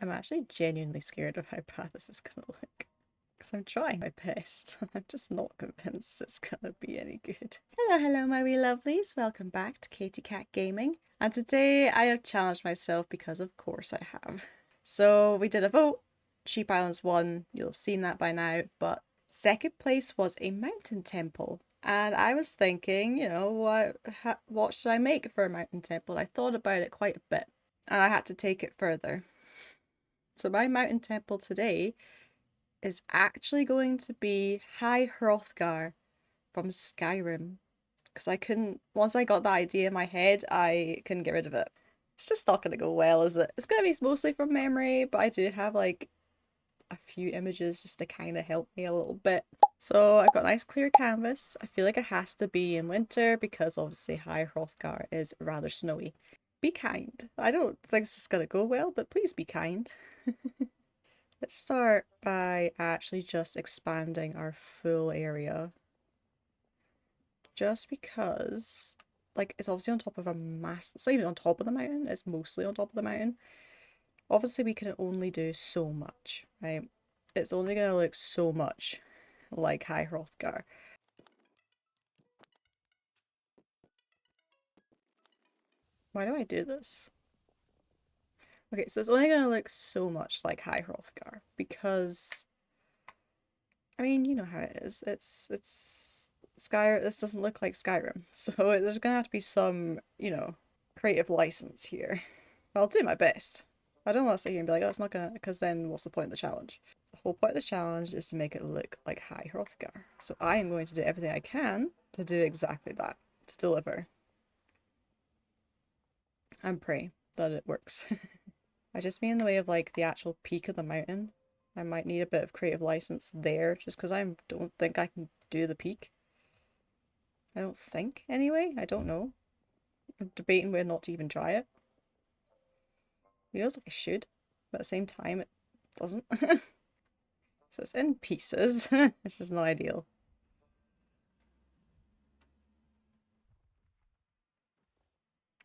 I'm actually genuinely scared of how bad this is gonna look. Because I'm trying my best. I'm just not convinced it's gonna be any good. Hello, my wee lovelies. Welcome back to KatyCatGaming. And today I have challenged myself because of course I have. So we did a vote. Sheep Islands won. You'll have seen that by now. But second place was a mountain temple. And I was thinking, you know, what should I make for a mountain temple? And I thought about it quite a bit. And I had to take it further. So my mountain temple today is actually going to be High Hrothgar from Skyrim. Because I couldn't, once I got that idea in my head, I couldn't get rid of it. It's just not going to go well, is it? It's going to be mostly from memory, but I do have like a few images just to kind of help me a little bit. So I've got a nice clear canvas. I feel like it has to be in winter because obviously High Hrothgar is rather snowy. Be kind. I don't think this is going to go well, but please be kind. Let's start by actually just expanding our full area. Just because, like, it's obviously on top of a it's not even on top of the mountain, it's mostly on top of the mountain. Obviously we can only do so much, right? It's only going to look so much like High Hrothgar. Why do I do this? Okay, so it's only going to look so much like High Hrothgar because, I mean, you know how it is. It's Skyrim. This doesn't look like Skyrim, so there's gonna have to be some, you know, creative license here. I'll do my best. I don't want to sit here and be like, oh, it's not gonna, because then what's the point of the challenge? The whole point of this challenge is to make it look like High Hrothgar. So I am going to do everything I can to do exactly that, to deliver. And pray that it works. I just mean in the way of like the actual peak of the mountain. I might need a bit of creative license there, just because I don't think I can do the peak. I don't think, anyway. I don't know. I'm debating whether not to even try it. Feels like I should, but at the same time, it doesn't. So it's in pieces, which is not ideal.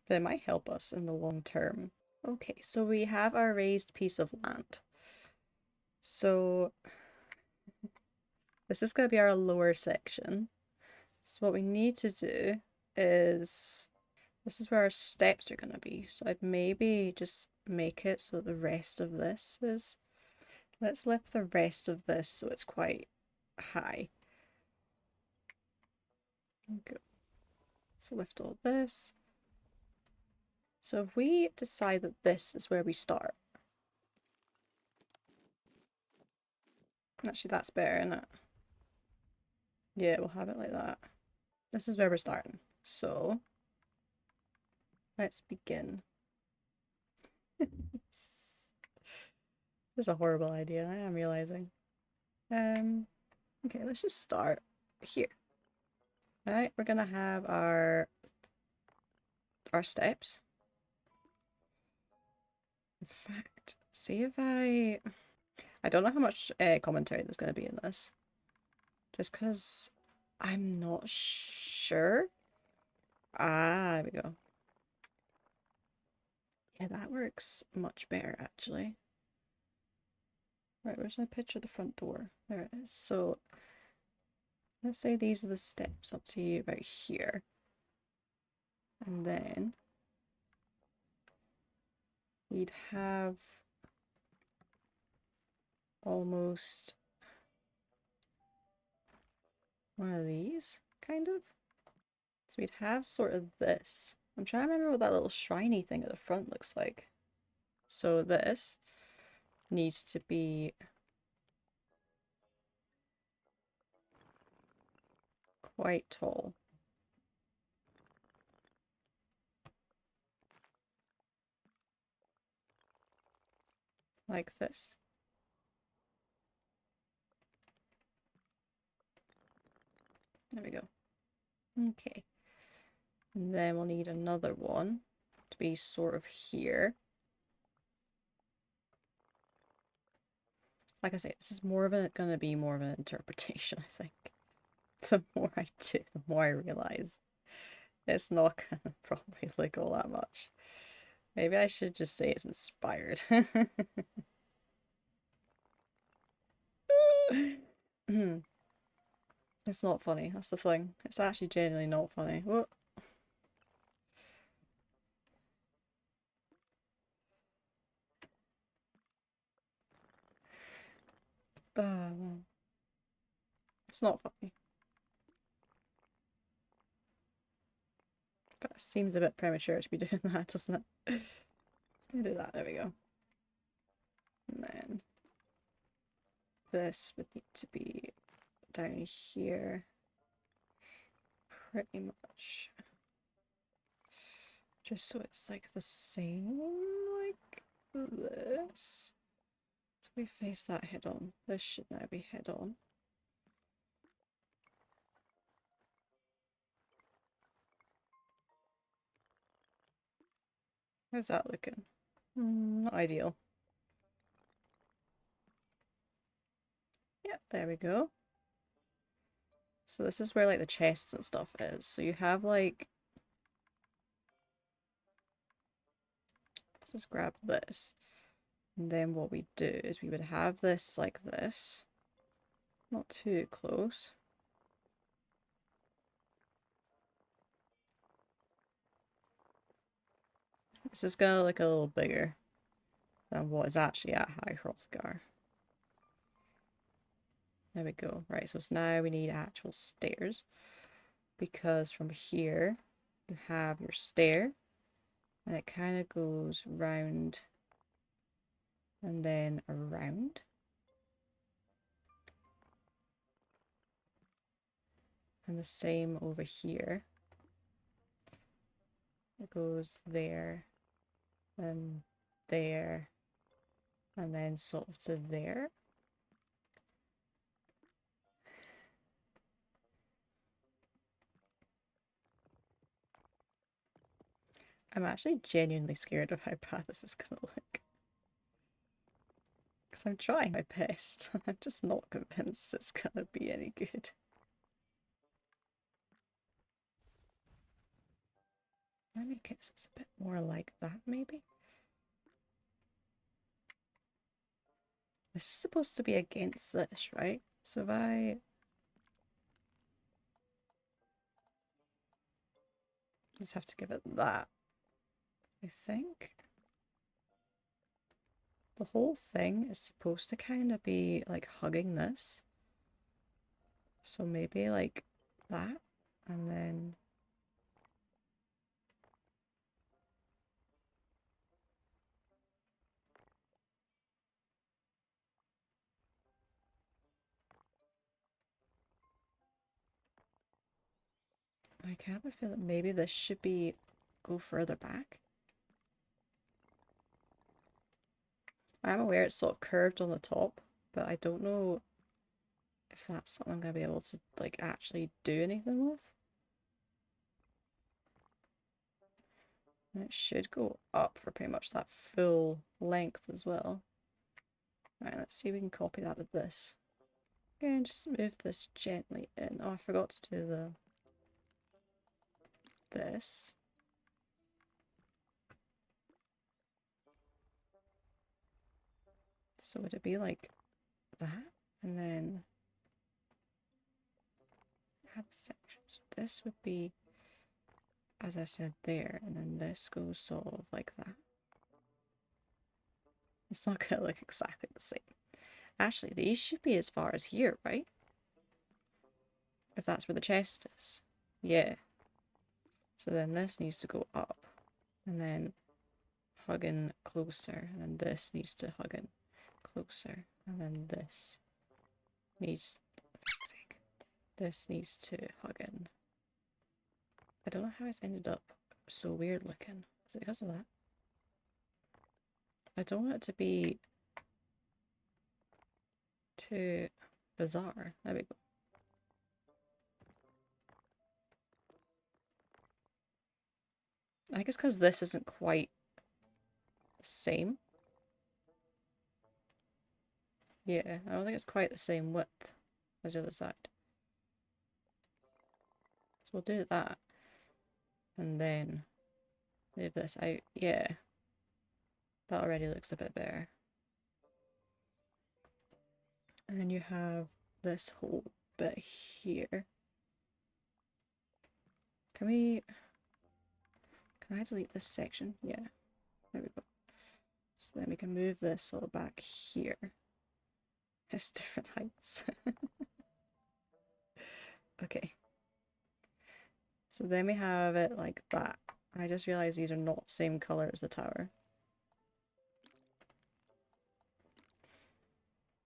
But it might help us in the long term. Okay, so we have our raised piece of land. So this is going to be our lower section. So what we need to do is, this is where our steps are going to be. So I'd maybe just make it so the rest of this is, let's lift the rest of this so it's quite high. Go. So lift all this. So if we decide that this is where we start, actually that's better, isn't it? Yeah, we'll have it like that. This is where we're starting. So let's begin. This is a horrible idea, I am realizing. Okay, let's just start here. Alright, we're gonna have our steps. In fact, see if I don't know how much commentary there's gonna be in this. Just because I'm not sure. Ah, there we go. Yeah, that works much better, actually. Right, where's my picture of the front door? There it is. So, let's say these are the steps up to about here. And then we'd have almost one of these, kind of. So we'd have sort of this. I'm trying to remember what that little shiny thing at the front looks like. So this needs to be quite tall. Like this. There we go. Okay. And then we'll need another one to be sort of here. Like I say, this is gonna be more of an interpretation, I think. The more I do, the more I realize it's not gonna probably look all that much. Maybe I should just say it's inspired. It's not funny, that's the thing. It's actually genuinely not funny. What? It's not funny. But it seems a bit premature to be doing that, doesn't it? Let's gonna do that, there we go. And then this would need to be down here. Pretty much. Just so it's like the same like this. So we face that head on. This should now be head on. How's that looking? Not ideal. Yep, there we go. So this is where like the chests and stuff is. So you have like, let's just grab this. And then what we do is we would have this like this. Not too close. This is gonna look a little bigger than what is actually at High Hrothgar. There we go. Right, so now we need actual stairs. Because from here you have your stair. And it kind of goes round and then around. And the same over here. It goes there and there and then sort of to there. I'm actually genuinely scared of how bad this is gonna look. Because I'm trying my best. I'm just not convinced it's gonna be any good. Let me guess it's a bit more like that, maybe? This is supposed to be against this, right? So if I just have to give it that, I think. The whole thing is supposed to kind of be like hugging this. So maybe like that, and then I kind of feel that maybe this should be go further back. I'm aware it's sort of curved on the top, but I don't know if that's something I'm gonna be able to like actually do anything with. And it should go up for pretty much that full length as well. Right, let's see if we can copy that with this. Okay, and just move this gently in. Oh, I forgot to do this. So would it be like that? And then add a section. So this would be, as I said, there, and then this goes sort of like that. It's not gonna look exactly the same. Actually, these should be as far as here, right? If that's where the chest is. Yeah. So then this needs to go up. And then hug in closer. And then this needs to hug in closer. And then this needs... For fuck's sake. This needs to hug in. I don't know how it's ended up so weird looking. Is it because of that? I don't want it to be too bizarre. There we go. I think it's because this isn't quite the same. Yeah, I don't think it's quite the same width as the other side. So we'll do that. And then leave this out. Yeah. That already looks a bit better. And then you have this whole bit here. Can I delete this section? Yeah, there we go. So then we can move this all back here. It's different heights. Okay. So then we have it like that. I just realized these are not the same color as the tower.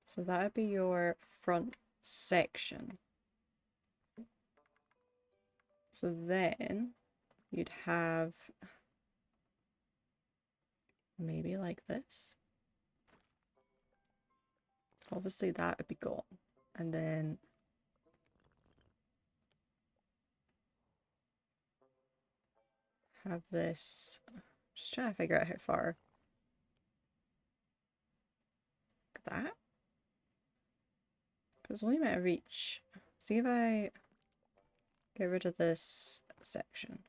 So that would be your front section. So then you'd have maybe like this. Obviously that would be gone. And then have this. Just trying to figure out how far. Like that. Because it's only meant to reach. See if I get rid of this section.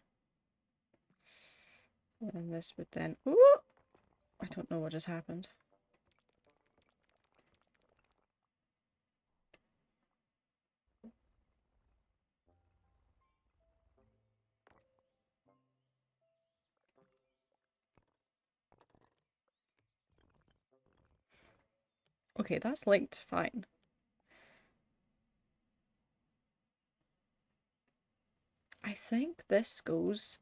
And this would then. Ooh! I don't know what just happened. Okay, that's linked fine. I think this goes.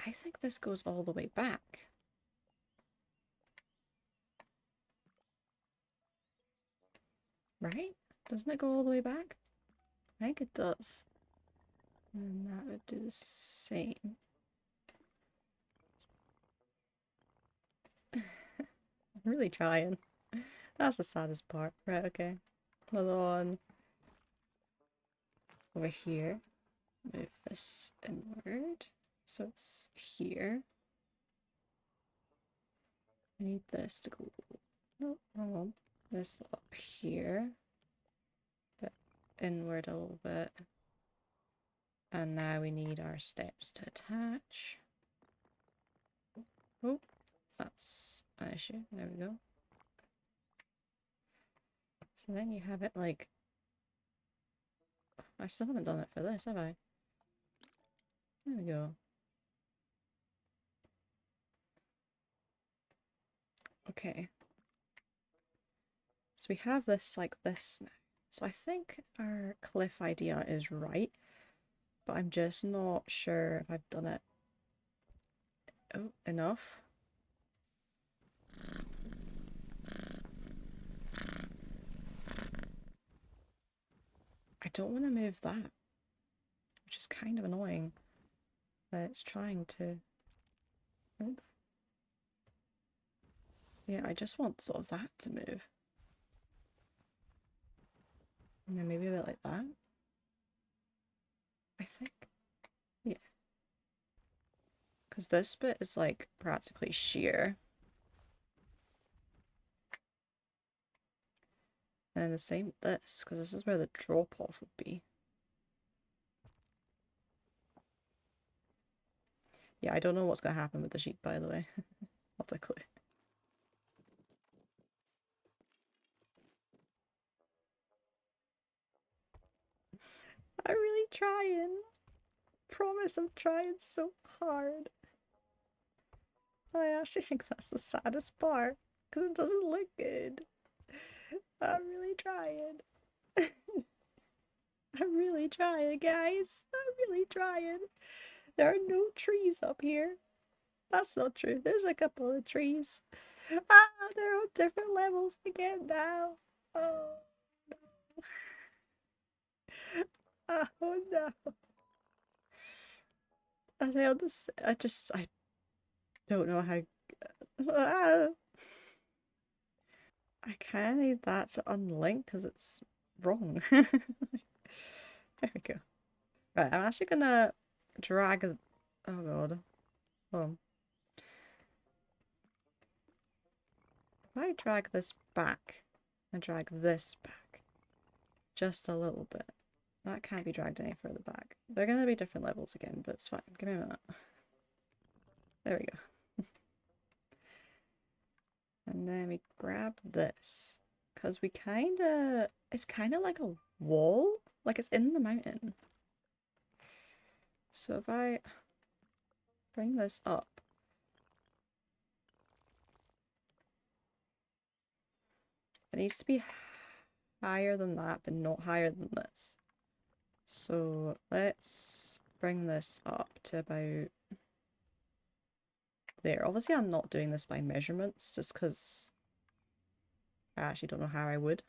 I think this goes all the way back. Right? Doesn't it go all the way back? I think it does. And that would do the same. I'm really trying. That's the saddest part. Right, okay. Another one over here. Move this inward. So it's here. I need this to go. No, wrong one. This up here. But inward a little bit. And now we need our steps to attach. Oh, that's an issue. There we go. So then you have it like... I still haven't done it for this, have I? There we go. Okay. So we have this like this now. So I think our cliff idea is right, but I'm just not sure if I've done it enough. I don't want to move that, which is kind of annoying. But it's trying to move. Yeah, I just want sort of that to move. And then maybe a bit like that. I think. Yeah. Because this bit is like practically sheer. And the same with this, because this is where the drop off would be. Yeah, I don't know what's going to happen with the sheep, by the way. Not a clue. I'm really trying. Promise I'm trying so hard. I actually think that's the saddest part, because it doesn't look good. I'm really trying. I'm really trying, guys. I'm really trying. There are no trees up here. That's not true. There's a couple of trees. Ah, they're on different levels again now. Oh no. Oh no. Are they on this? I don't know how. Ah. I kind of need that to unlink because it's wrong. There we go. Right, I'm actually gonna drag. Oh god. Oh. If I drag this back and drag this back just a little bit, that can't be dragged any further back. They're gonna be different levels again, but it's fine. Give me a minute. There we go. And then we grab this. Because we kinda... It's kinda like a wall. Like it's in the mountain. So if I bring this up... It needs to be higher than that, but not higher than this. So let's bring this up to about there. Obviously I'm not doing this by measurements, just because I actually don't know how I would.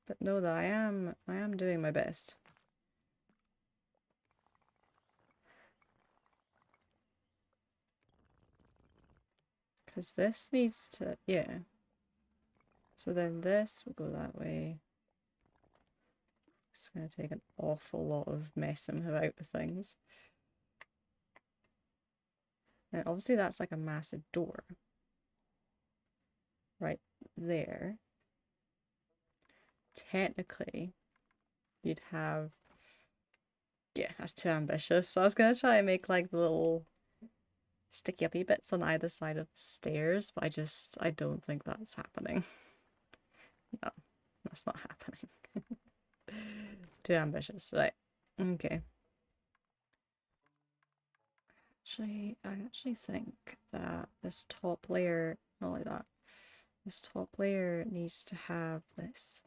But know that I am doing my best. Because this needs to, yeah. So then this will go that way. It's going to take an awful lot of messing about with things. Now obviously that's like a massive door. Right there. Technically, you'd have... Yeah, that's too ambitious. So I was going to try and make like the little sticky uppy bits on either side of the stairs, but I don't think that's happening. No, that's not happening. Too ambitious, right? Okay. I actually think that this top layer, not like that, this top layer needs to have this.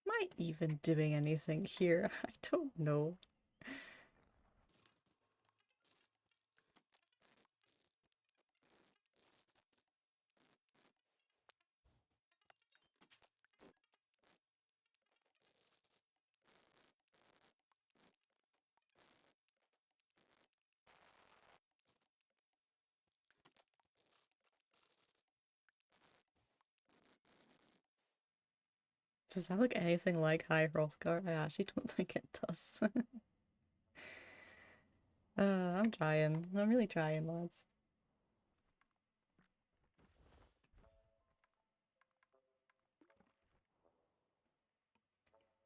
Am I even doing anything here? I don't know. Does that look anything like High Hrothgar? I actually don't think it does. I'm trying. I'm really trying, lads.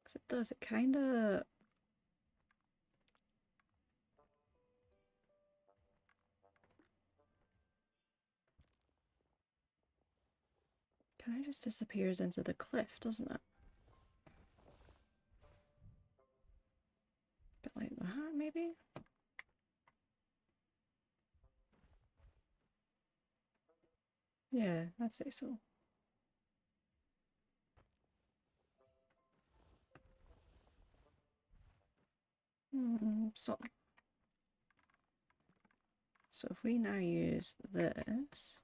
Because it does, it kind of... kind of just disappears into the cliff, doesn't it? A bit like that, maybe? Yeah, I'd say so. So if we now use this,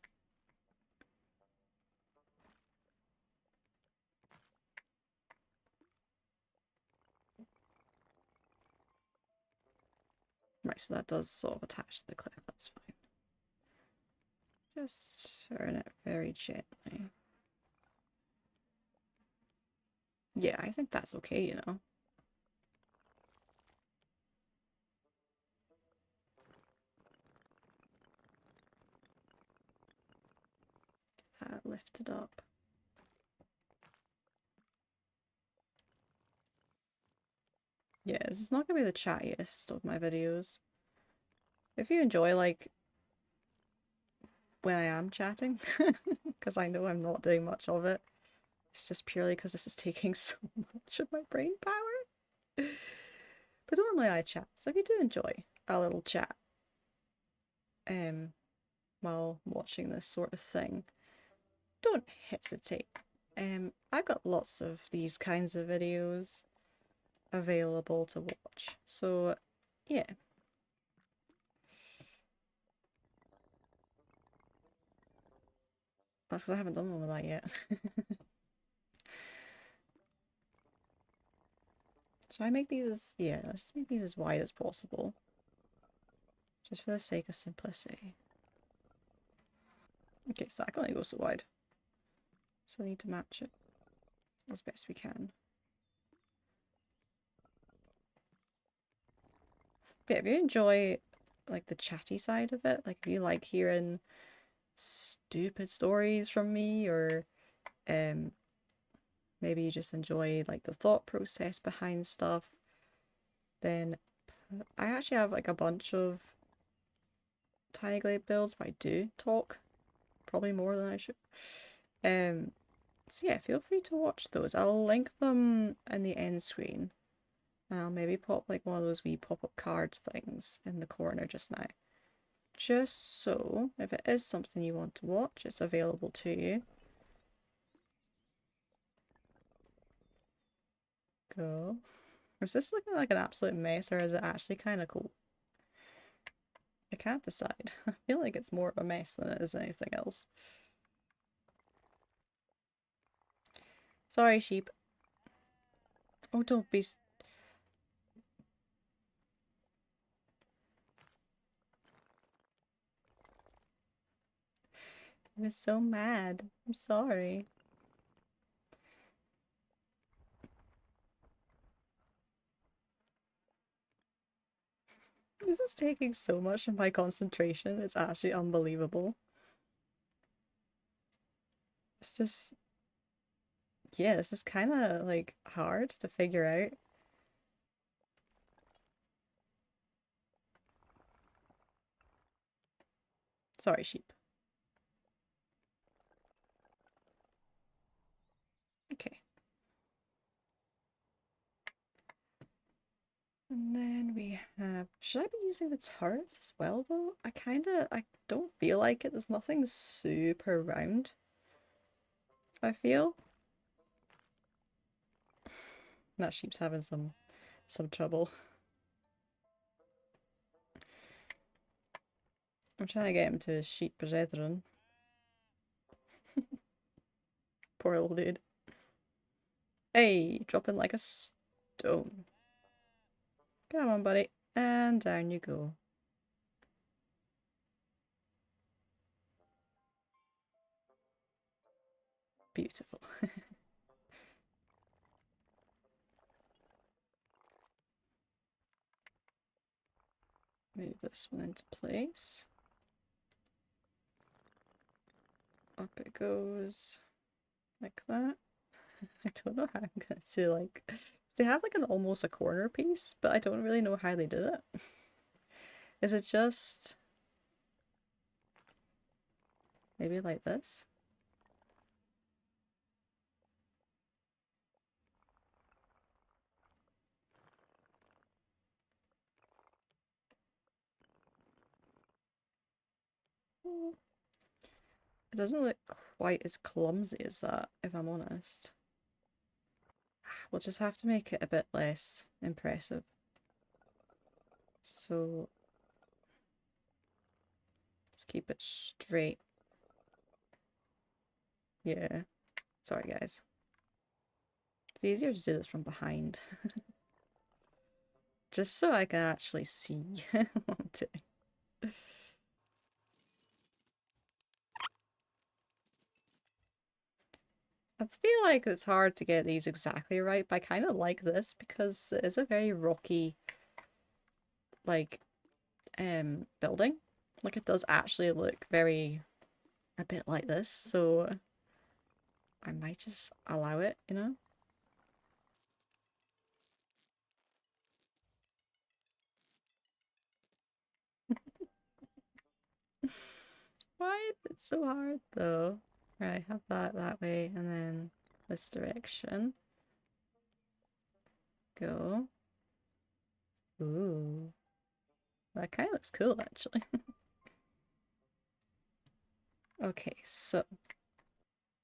right, so that does sort of attach to the cliff, that's fine. Just turn it very gently. Yeah, I think that's okay, you know. Get that lifted up. Yeah, this is not gonna be the chattiest of my videos. If you enjoy, like, when I am chatting, because I know I'm not doing much of it, it's just purely because this is taking so much of my brain power. But normally I chat, so if you do enjoy a little chat while watching this sort of thing, don't hesitate. I've got lots of these kinds of videos available to watch, so yeah. That's because I haven't done one with that yet. Should I make these as... yeah, let's just make these as wide as possible. Just for the sake of simplicity. Okay, so that can only go so wide. So I need to match it as best we can. But yeah, if you enjoy like the chatty side of it. Like if you like hearing stupid stories from me, or um maybe you just enjoy like the thought process behind stuff, then I actually have like a bunch of Tiny Glade builds, but I do talk probably more than I should. So yeah, feel free to watch those. I'll link them in the end screen, and I'll maybe pop like one of those wee pop-up cards things in the corner just now. Just so, if it is something you want to watch, it's available to you. Go. Is this looking like an absolute mess, or is it actually kind of cool? I can't decide. I feel like it's more of a mess than it is anything else. Sorry, sheep. Oh, don't be... I was so mad. I'm sorry. This is taking so much of my concentration. It's actually unbelievable. It's just... Yeah, this is kind of like hard to figure out. Sorry, sheep. Okay. And then we have... Should I be using the turrets as well, though? I don't feel like it. There's nothing super round, I feel. That sheep's having some trouble. I'm trying to get him to his sheep brethren. Poor little dude. Hey, dropping like a stone. Come on, buddy. And down you go. Beautiful. Move this one into place. Up it goes. Like that. I don't know how I'm going to like... They have like an almost a corner piece, but I don't really know how they did it. Is it just... maybe like this? It doesn't look quite as clumsy as that, if I'm honest. We'll just have to make it a bit less impressive. So let's keep it straight. Yeah. Sorry, guys. It's easier to do this from behind. Just so I can actually see what I'm doing. I feel like it's hard to get these exactly right, but I kind of like this because it is a very rocky, like, building. Like, it does actually look very, a bit like this, so I might just allow it, you know? Why is it so hard, though? Right, have that way, and then this direction. Go. Ooh. That kind of looks cool, actually. Okay, so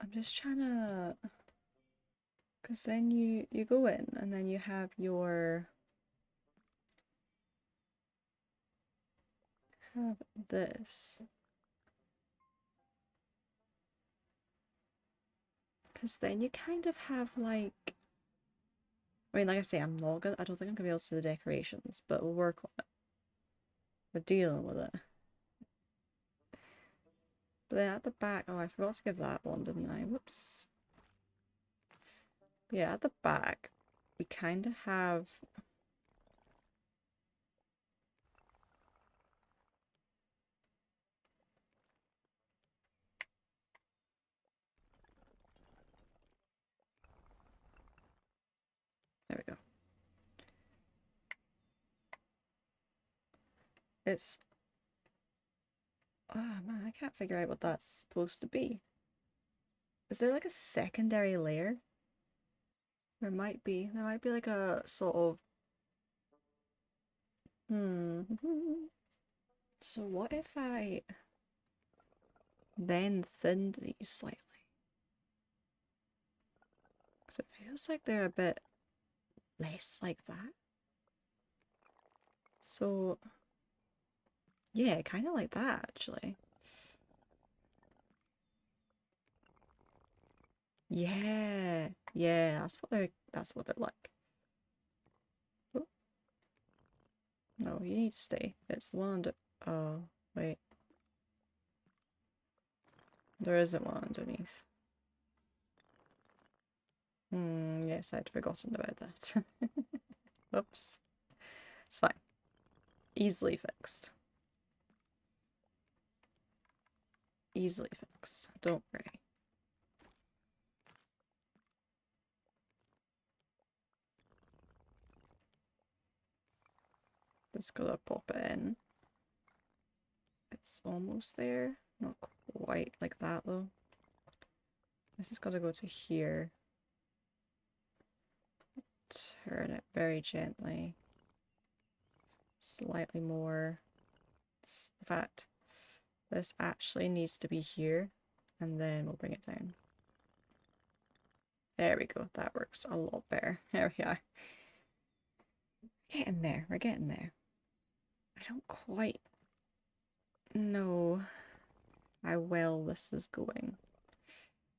I'm just trying to, because then you go in and then you have your have this, because then you kind of have like, I mean, like I say, I don't think I'm gonna be able to do the decorations, but we'll work on it. We're dealing with it. But then at the back, oh, I forgot to give that one, didn't I? Whoops. Yeah, at the back, we kind of have There we go. It's... Oh man, I can't figure out what that's supposed to be. Is there like a secondary layer? There might be. There might be like a sort of... So what if I then thinned these slightly? Because it feels like they're a bit less like that. So, yeah, kind of like that actually. Yeah, yeah, that's what they're like. Oh. No, you need to stay. It's the one under... Oh, wait. There isn't one underneath. Yes, I'd forgotten about that. Oops. It's fine. Easily fixed. Easily fixed. Don't worry. Just gotta pop it in. It's almost there. Not quite like that though. This has got to go to here. Turn it very gently. Slightly more. In fact, this actually needs to be here, and then we'll bring it down. There we go. That works a lot better. There we are. Getting there. We're getting there. I don't quite know how well this is going.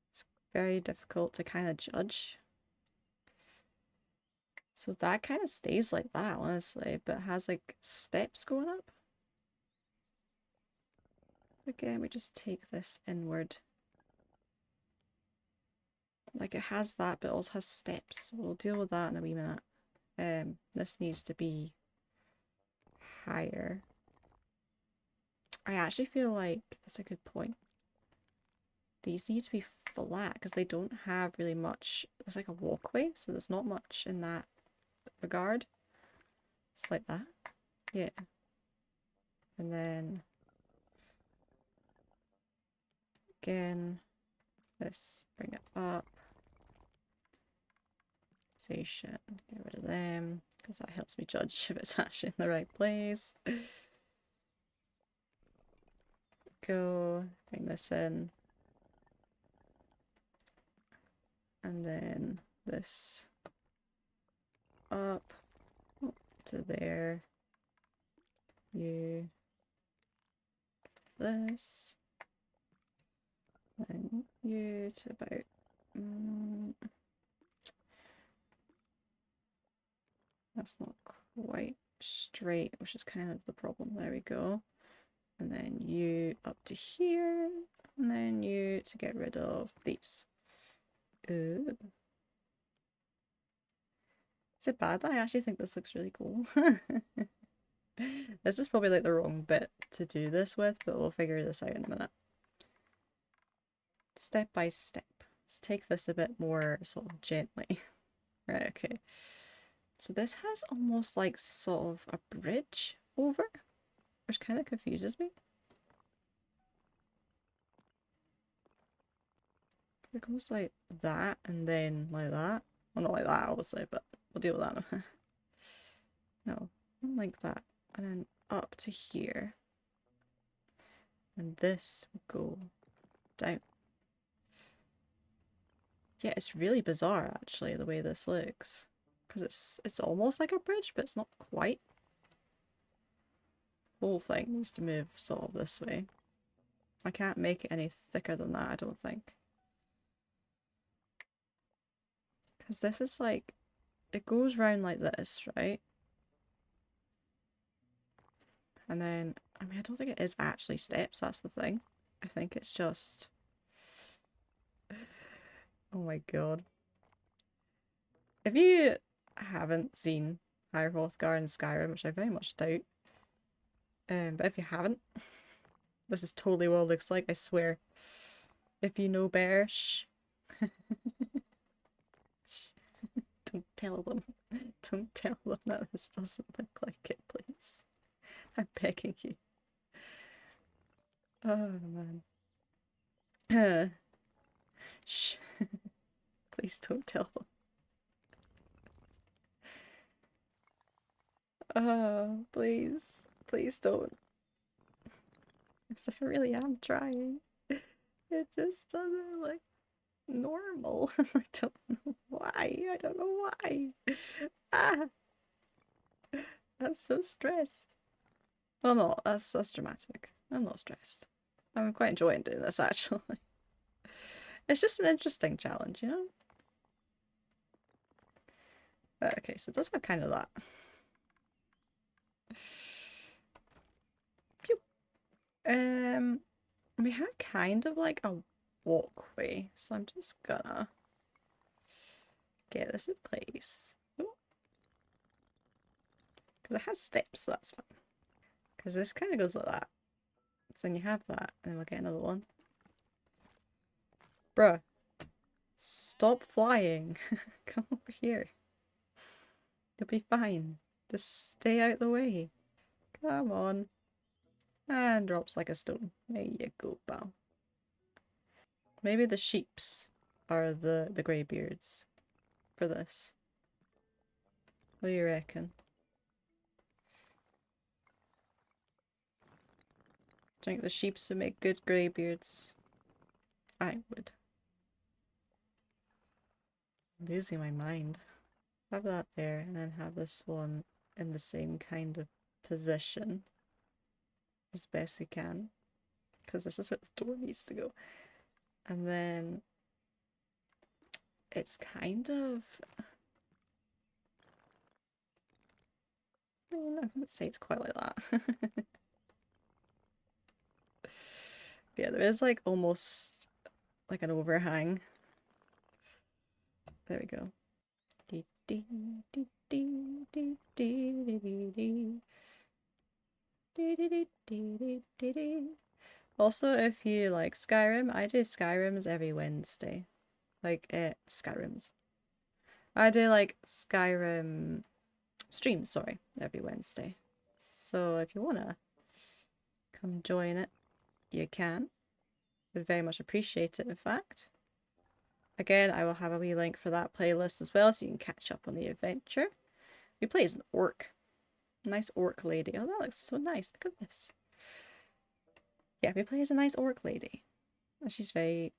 It's very difficult to kind of judge. So that kind of stays like that, honestly, but has like steps going up. Again, we just take this inward. Like it has that, but it also has steps. We'll deal with that in a wee minute. This needs to be higher. I actually feel like that's a good point. These need to be flat because they don't have really much. There's like a walkway, so there's not much in that regard. It's like that. Yeah. And then again, this, bring it up. Station, get rid of them because that helps me judge if it's actually in the right place. Go, bring this in. And then this up to there. You this. Then you to about that's not quite straight, which is kind of the problem. There we go. And then you up to here, and then you to get rid of these. Ooh. Is it bad? I actually think this looks really cool. This is probably like the wrong bit to do this with, but we'll figure this out in a minute. Step by step. Let's take this a bit more sort of gently. Right, okay. So this has almost like sort of a bridge over, which kind of confuses me. It goes like that and then like that. Well, not like that obviously, but we'll deal with that. No, not like that. And then up to here. And this will go down. Yeah, it's really bizarre actually the way this looks. Because it's almost like a bridge, but it's not quite. The whole thing needs to move sort of this way. I can't make it any thicker than that, I don't think. Because this is like, it goes round like this, right? And then, I mean, I don't think it is actually steps, that's the thing. I think it's just... Oh my god. If you haven't seen High Hrothgar in Skyrim, which I very much doubt, but if you haven't, this is totally what it looks like, I swear. If you know better, shh. Don't tell them. Don't tell them that this doesn't look like it, please. I'm begging you. Oh man. Shh. Please don't tell them. Oh, please. Please don't. Because I really am trying. It just doesn't look normal. I don't know why. I don't know why. Ah! I'm so stressed. Well, no, that's dramatic. I'm not stressed. I'm quite enjoying doing this, actually. It's just an interesting challenge, you know? Okay, so it does have kind of that. Pew. We have kind of like a walkway, so I'm just gonna get this in place. Because it has steps, so that's fine. Because this kind of goes like that. So then you have that, and then we'll get another one. Bruh. Stop flying. Come over here. You'll be fine. Just stay out the way. Come on. And drops like a stone. There you go, pal. Maybe the sheeps are the greybeards for this. What do you reckon? Do you think the sheeps would make good greybeards? I would. I'm losing my mind. Have that there, and then have this one in the same kind of position as best we can. Because this is where the door needs to go. And then it's kind of... I wouldn't say it's quite like that. Yeah, there is like almost like an overhang. There we go. Also, if you like Skyrim, I do Skyrims every Wednesday. Like, Skyrims. I do like Skyrim streams, sorry, every Wednesday. So if you wanna come join it, you can. Would very much appreciate it, in fact. Again, I will have a wee link for that playlist as well, so you can catch up on the adventure. We play as an orc. Nice orc lady. Oh, that looks so nice. Look at this. Yeah, we play as a nice orc lady. And she's very...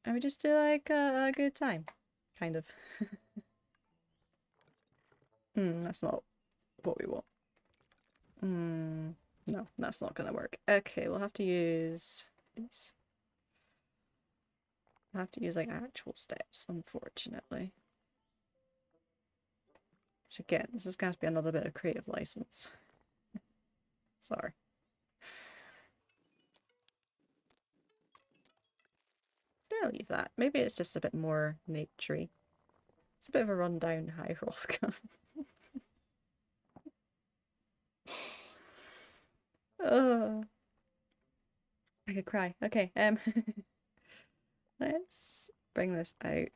And we just do like a good time. Kind of. That's not what we want. No, that's not gonna work. Okay, we'll have to use these. I'll have to use like actual steps, unfortunately. Which again, this is going to be another bit of creative license. Sorry. I'll leave that. Maybe it's just a bit more naturey. It's a bit of a rundown High Hrothgar. Oh, I could cry. Okay, let's bring this out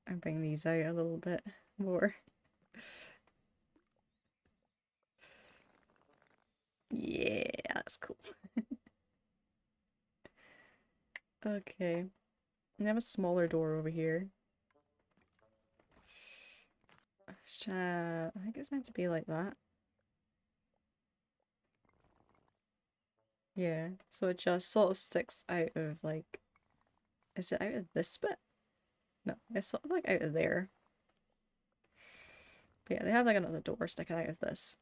and bring these out a little bit more. Yeah, that's cool. Okay. We have a smaller door over here. I think it's meant to be like that. Yeah, so it just sort of sticks out of like... Is it out of this bit? No, it's sort of like out of there. But yeah, they have like another door sticking out of this.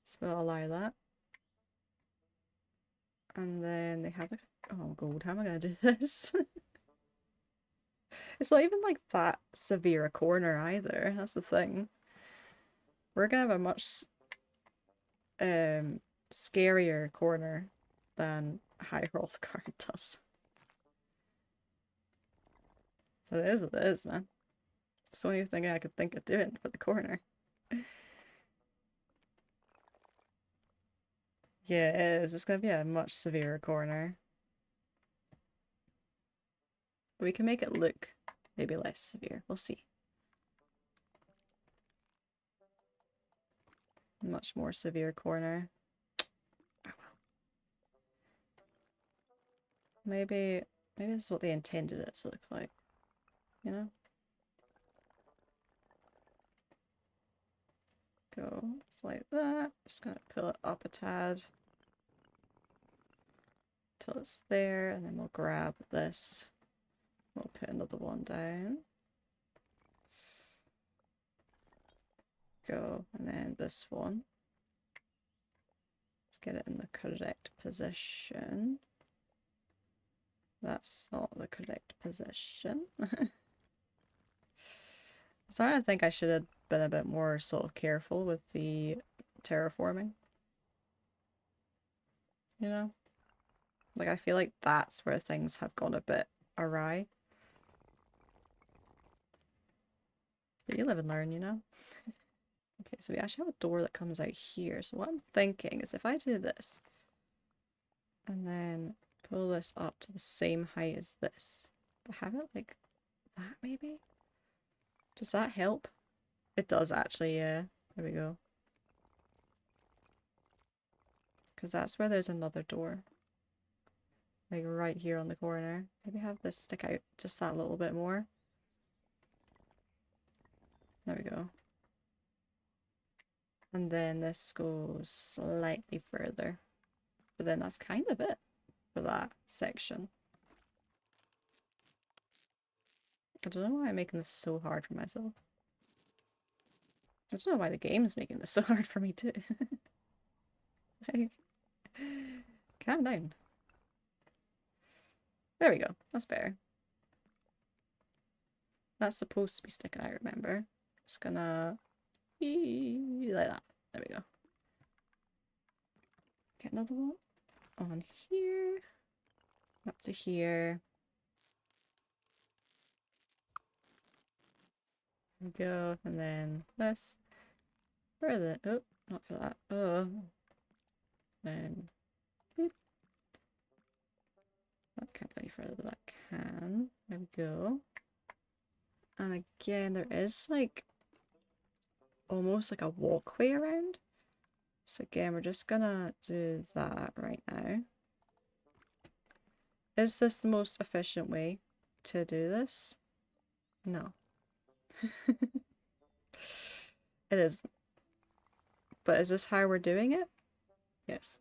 So we'll allow that. And then they have like... Oh god, how am I gonna do this? It's not even like that severe a corner either, that's the thing. We're gonna have a much scarier corner than High Hrothgar does. It is, man. It's the only thing I could think of doing for the corner. Yeah, it is. It's gonna be a much severer corner. But we can make it look maybe less severe. We'll see. Much more severe corner. Oh well. Maybe this is what they intended it to look like, you know? Go just like that. Just gonna pull it up a tad till it's there, and then we'll grab this. We'll put another one down. Go, and then this one. Let's get it in the correct position. That's not the correct position. I'm starting to think I should have been a bit more sort of careful with the terraforming. You know? Like, I feel like that's where things have gone a bit awry. But you live and learn, you know? Okay, so we actually have a door that comes out here. So what I'm thinking is if I do this, and then pull this up to the same height as this, but have it like that maybe? Does that help? It does actually, yeah. There we go. Because that's where there's another door. Like right here on the corner. Maybe have this stick out just that little bit more. There we go. And then this goes slightly further. But then that's kind of it for that section. I don't know why I'm making this so hard for myself. I don't know why the game's making this so hard for me too. Like, calm down. There we go. That's better. That's supposed to be sticking out, remember? Just gonna like that. There we go. Get another one on here. Up to here. There we go. And then this. Further. Oh, not for that. Oh. Then. Boop. That can't go any further, but that can. There we go. And again, there is like almost like a walkway around. So again, we're just gonna do that right now. Is this the most efficient way to do this? No. It isn't. But is this how we're doing it? Yes.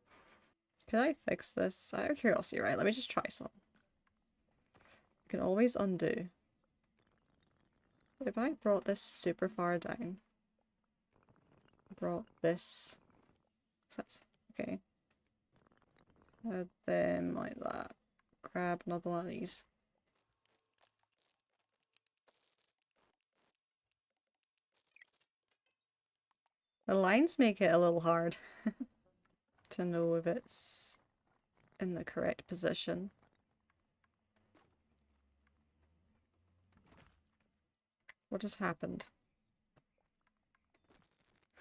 Can I fix this? Out of curiosity, right? Let me just try some. I can always undo. If I brought this super far down, brought this, okay, add them like that, grab another one of these. The lines make it a little hard to know if it's in the correct position. What just happened? I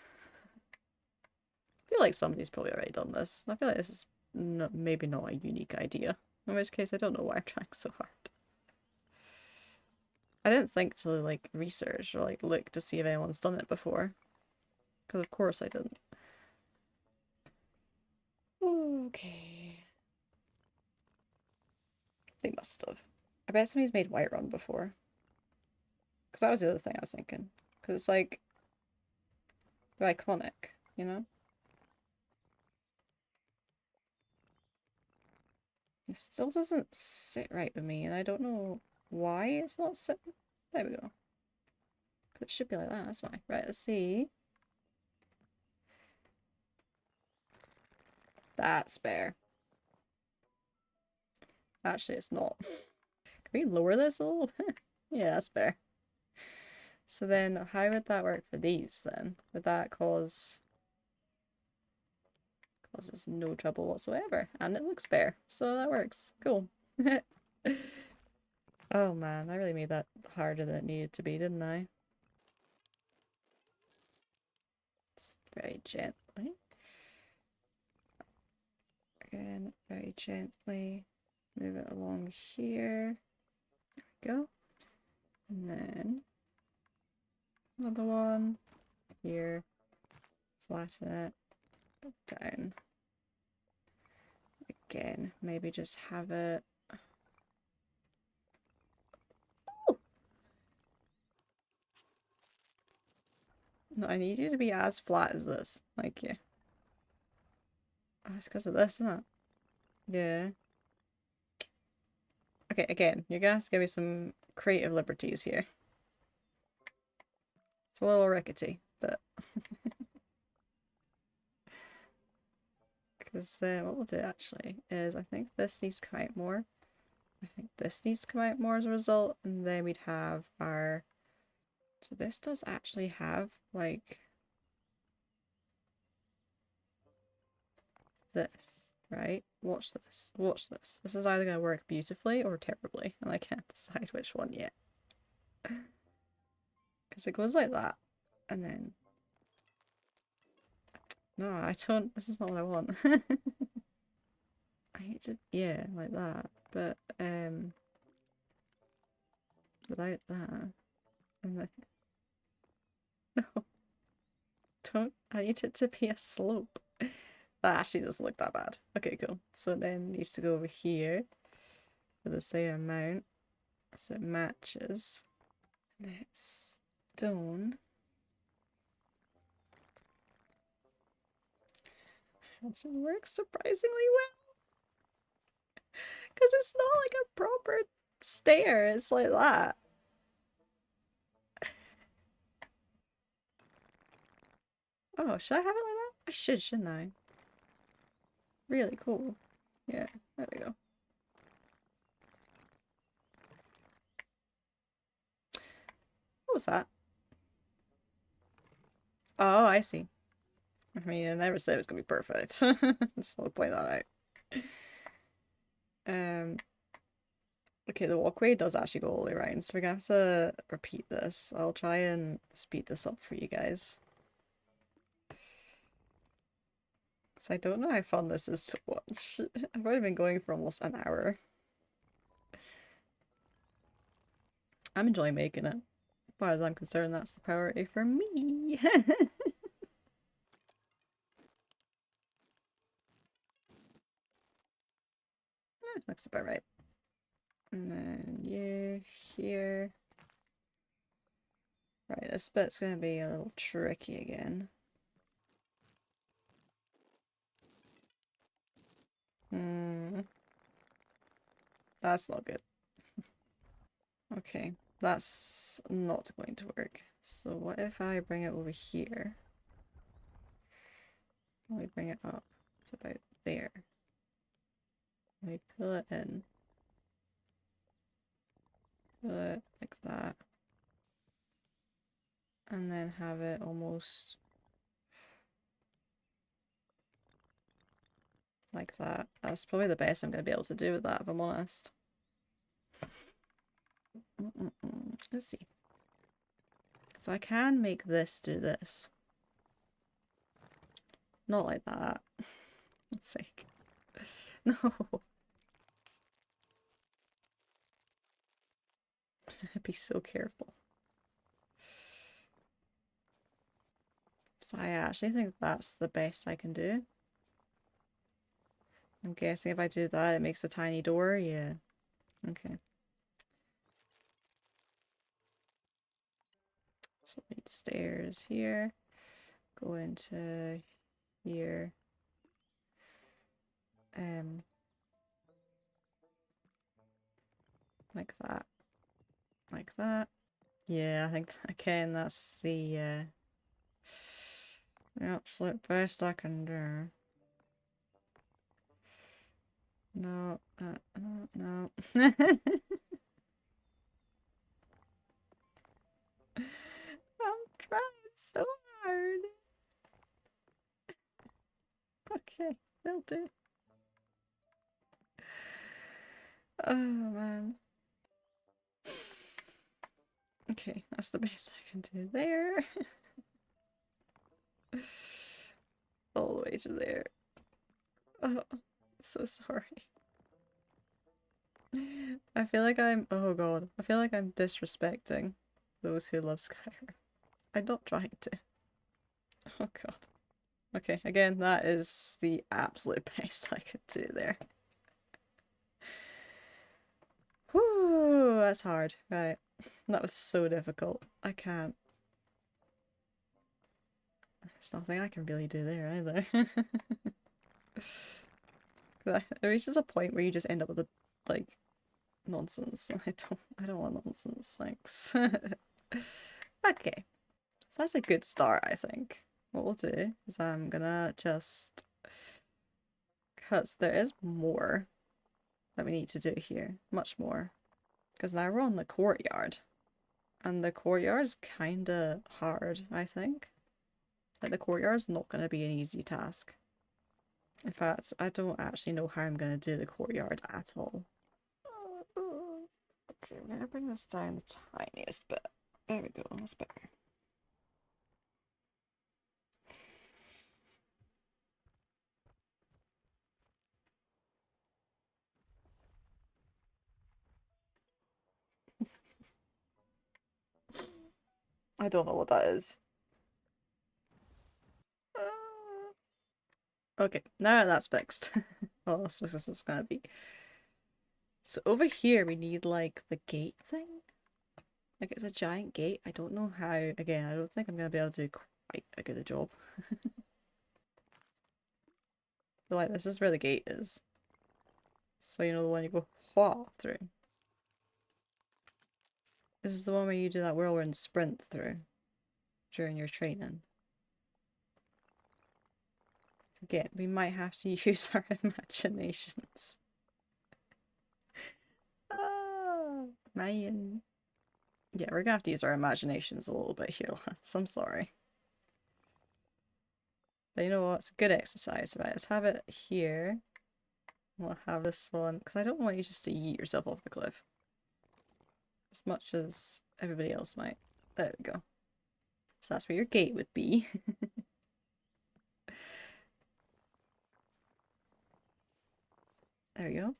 feel like somebody's probably already done this. I feel like this is maybe not a unique idea. In which case, I don't know why I'm trying so hard. I didn't think to like research or like look to see if anyone's done it before. Because of course I didn't. Okay. They must have. I bet somebody's made Whiterun before. Because that was the other thing I was thinking. Because it's like iconic, you know? It still doesn't sit right with me, and I don't know why it's not sitting. There we go. It should be like that, that's why. Right, let's see. That's fair. Actually, it's not. Can we lower this a little bit? Yeah, that's fair. So then, how would that work for these then? Would that causes no trouble whatsoever, and it looks fair, so that works. Cool. Oh man, I really made that harder than it needed to be, didn't I? Just very gently. Again, very gently move it along here. There we go. And then another one here. Flatten it down. Again, maybe just have it... Oh! No, I need you to be as flat as this. Like, yeah. Oh, it's because of this, isn't it? Yeah. Okay, again, you're gonna have to give me some creative liberties here. It's a little rickety, but... Because then what we'll do actually is I think this needs to come out more. I think this needs to come out more as a result, and then we'd have our... So this does actually have, like, this, right? Watch this. Watch this. This is either going to work beautifully or terribly, and I can't decide which one yet. Because it goes like that, and then... No, I don't... This is not what I want. I need to... Yeah, like that. But, without that... And then... No. Don't... I need it to be a slope. That actually doesn't look that bad. Okay, cool. So then it needs to go over here for the same amount. So it matches. That stone actually works surprisingly well. Because it's not like a proper stair, it's like that. Oh, should I have it like that? I should, shouldn't I? Really cool. Yeah, there we go. What was that? Oh, I see. I mean, I never said it was gonna be perfect. Just want to point that out. Okay, the walkway does actually go all the way around, so we're gonna have to repeat this. I'll try and speed this up for you guys. Because I don't know how fun this is to watch. I've already been going for almost an hour. I'm enjoying making it. As far as I'm concerned, that's the priority for me. Looks about right. And then you here. Right, this bit's gonna be a little tricky again. That's not good. Okay, that's not going to work. So what if I bring it over here? We bring it up to about there. We pull it in. Pull it like that. And then have it almost like that. That's probably the best I'm going to be able to do with that, if I'm honest. Let's see. So I can make this do this. Not like that. For God's sake. No. Be so careful. So I actually think that's the best I can do. I'm guessing if I do that, it makes a tiny door. Yeah. Okay. So we need stairs here. Go into here. Like that. Like that. Yeah, I think again that's the absolute best I can do. No, no. I'm trying so hard. Okay, they'll do. Oh man. Okay, that's the best I can do there. All the way to there. Oh, I'm so sorry. I feel like oh god, I feel like I'm disrespecting those who love Skyrim. I'm not trying to. Oh god. Okay, again, that is the absolute best I could do there. Whew, that's hard. Right. That was so difficult. I can't. There's nothing I can really do there either. It reaches a point where you just end up with a, like, nonsense. I don't want nonsense, thanks. Okay. So that's a good start, I think. What we'll do is I'm gonna just, because there is more that we need to do here. Much more. Because now we're on the courtyard. And the courtyard's kinda hard, I think. Like, the courtyard's not gonna be an easy task. In fact, I don't actually know how I'm gonna do the courtyard at all. Okay, I'm gonna bring this down the tiniest bit. There we go, that's better. I don't know what that is. Okay, now that's fixed. Oh, that's what this was gonna be. So over here we need like the gate thing. Like it's a giant gate. I don't know how. Again, I don't think I'm gonna be able to do quite a good job. But like this is where the gate is. So you know the one you go wha through. This is the one where you do that whirlwind sprint through during your training. Again, we might have to use our imaginations. Ah, man. Yeah, we're gonna have to use our imaginations a little bit here, lads. I'm sorry. But you know what? It's a good exercise. Right, let's have it here. We'll have this one, because I don't want you just to yeet yourself off the cliff. As much as everybody else might. There we go. So that's where your gate would be. There we go.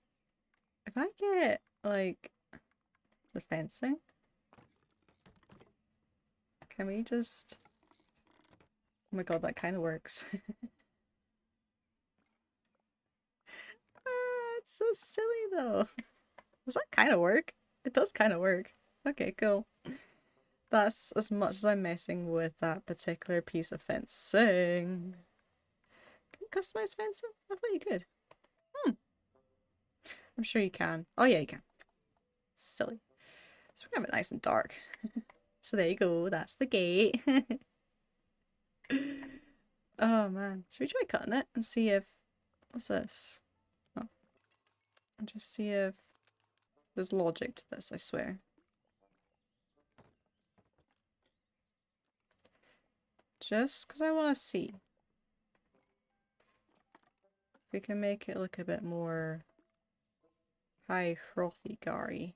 If I get, like, the fencing, can we just... Oh my god, that kind of works. Ah, it's so silly though. Does that kind of work? It does kind of work. Okay, cool. That's as much as I'm messing with that particular piece of fencing. Can you customize fencing? I thought you could. Hmm. I'm sure you can. Oh yeah, you can. Silly. So we're gonna have it nice and dark. So there you go. That's the gate. Oh man. Should we try cutting it and see if... What's this? Oh. And just see if there's logic to this, I swear. Just because I want to see if we can make it look a bit more High Hrothgar-y.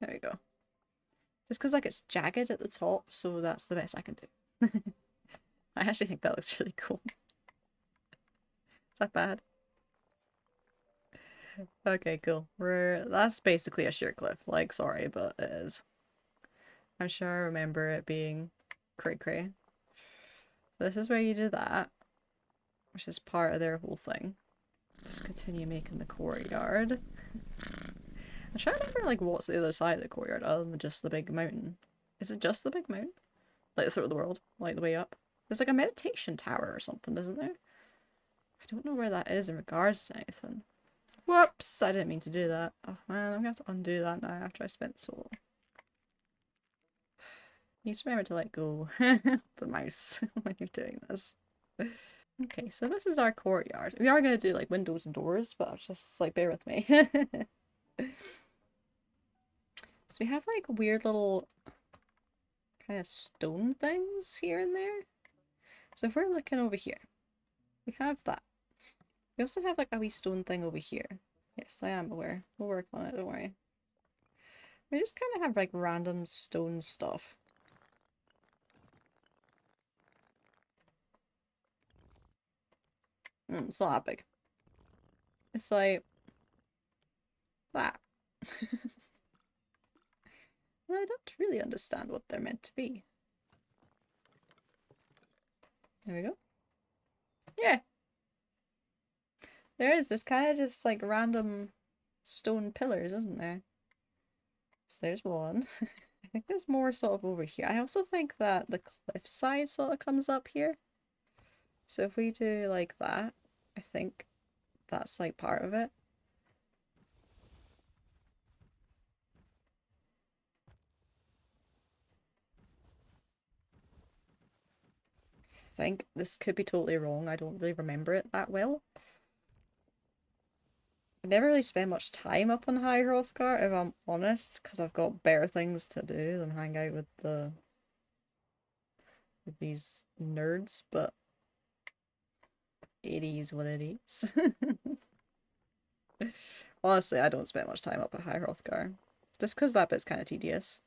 There we go. Just because like it's jagged at the top, so that's the best I can do. I actually think that looks really cool. Is that bad? Okay, cool. That's basically a sheer cliff. Like, sorry, but it is. I'm sure I remember it being cray-cray. This is where you do that, which is part of their whole thing. Just continue making the courtyard. I'm trying to remember like what's the other side of the courtyard other than just the big mountain. Is it just the big mountain? Like the throat of the world? Like the way up? There's like a meditation tower or something, isn't there? I don't know where that is in regards to anything. Whoops! I didn't mean to do that. Oh man, I'm gonna have to undo that now after I spent so long. You just remember to let go the mouse when you're doing this. Okay, so this is our courtyard. We are gonna do like windows and doors, but just like bear with me. So we have like weird little kind of stone things here and there. So if we're looking over here, we have that. We also have like a wee stone thing over here. Yes, I am aware. We'll work on it, don't worry. We just kind of have like random stone stuff. It's not that big. It's like Well, I don't really understand what they're meant to be. There we go. Yeah. There's kind of just like random stone pillars, isn't there? So there's one. I think there's more sort of over here. I also think that the cliffside sort of comes up here. So if we do like that, I think that's like part of it. I think this could be totally wrong. I don't really remember it that well. I never really spent much time up on High Hrothgar, if I'm honest, because I've got better things to do than hang out with these nerds, but it is what it is. Honestly, I don't spend much time up at High Hrothgar. Just because that bit's kind of tedious.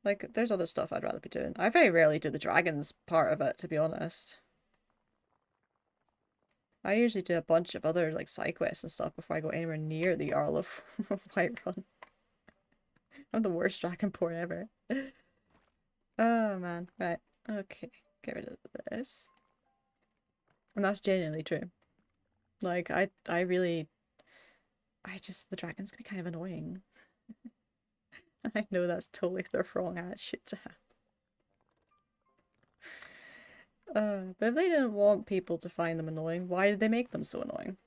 Like, there's other stuff I'd rather be doing. I very rarely do the dragons part of it, to be honest. I usually do a bunch of other, like, side quests and stuff before I go anywhere near the Jarl of Whiterun. I'm the worst dragonborn ever. Oh, man. Right. Okay. Get rid of this. And that's genuinely true. Like, the dragons can be kind of annoying. I know that's totally the wrong attitude to have. But if they didn't want people to find them annoying, why did they make them so annoying?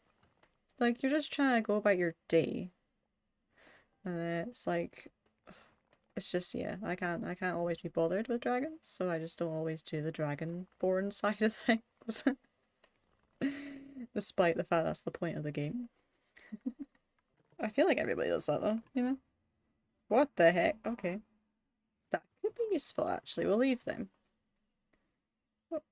Like, you're just trying to go about your day. And it's like, it's just, yeah, I can't always be bothered with dragons, so I just don't always do the dragonborn side of things. Despite the fact that's the point of the game. I feel like everybody does that though, you know? What the heck? Okay. That could be useful actually, we'll leave them. Oh.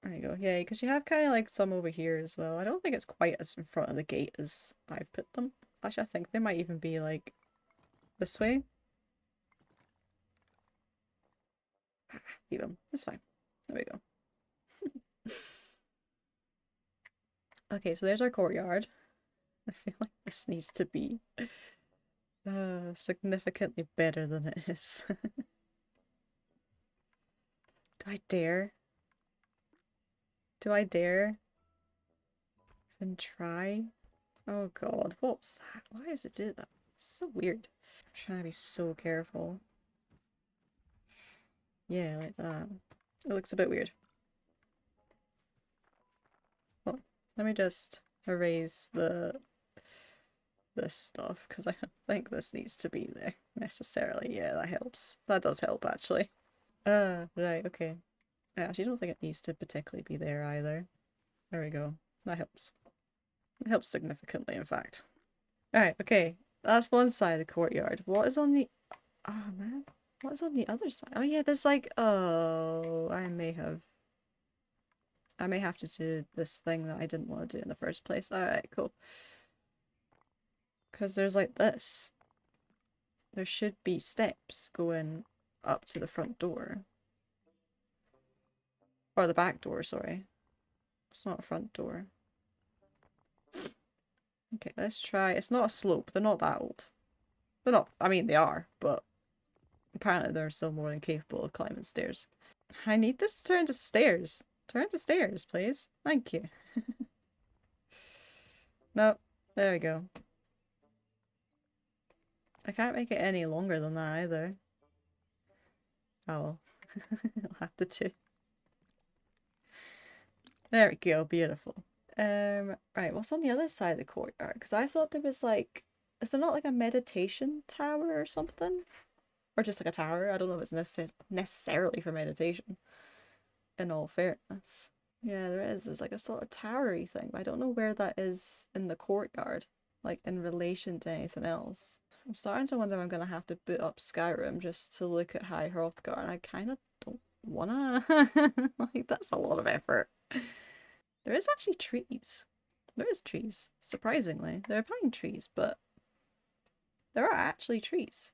There you go, yeah, because you have kind of like some over here as well. I don't think it's quite as in front of the gate as I've put them. Actually, I think they might even be like this way. Leave them, it's fine. There we go. Okay, so there's our courtyard. I feel like this needs to be significantly better than it is. Do I dare? Do I dare? Even try? Oh god, what was that? Why does it do that? It's so weird. I'm trying to be so careful. Yeah, like that. It looks a bit weird. Well, let me just erase this stuff because I don't think this needs to be there necessarily. Yeah, that helps. That does help actually. Right, okay. I actually don't think it needs to particularly be there either. There we go. That helps. It helps significantly, in fact. Alright, okay. That's one side of the courtyard. What is on the... Oh, man. What is on the other side? Oh, yeah, there's like... Oh, I may have to do this thing that I didn't want to do in the first place. Alright, cool. Because there's like this. There should be steps going up to the front door. Or the back door, sorry. It's not a front door. Okay, let's try. It's not a slope. They're not that old. They're not. I mean, they are, but apparently they're still more than capable of climbing stairs. I need this to turn to stairs. Turn to stairs, please. Thank you. Nope. There we go. I can't make it any longer than that either. Oh well. I'll have to do. There we go. Beautiful. Right, what's on the other side of the courtyard? Because I thought there was like, is there not like a meditation tower or something? Or just like a tower? I don't know if it's necessarily for meditation, in all fairness. Yeah, there is. There's like a sort of towery thing, but I don't know where that is in the courtyard, like in relation to anything else. I'm starting to wonder if I'm gonna have to boot up Skyrim just to look at High Hrothgar, and I kind of don't wanna. Like, that's a lot of effort. There is actually trees. There is trees, surprisingly. There are pine trees, but there are actually trees.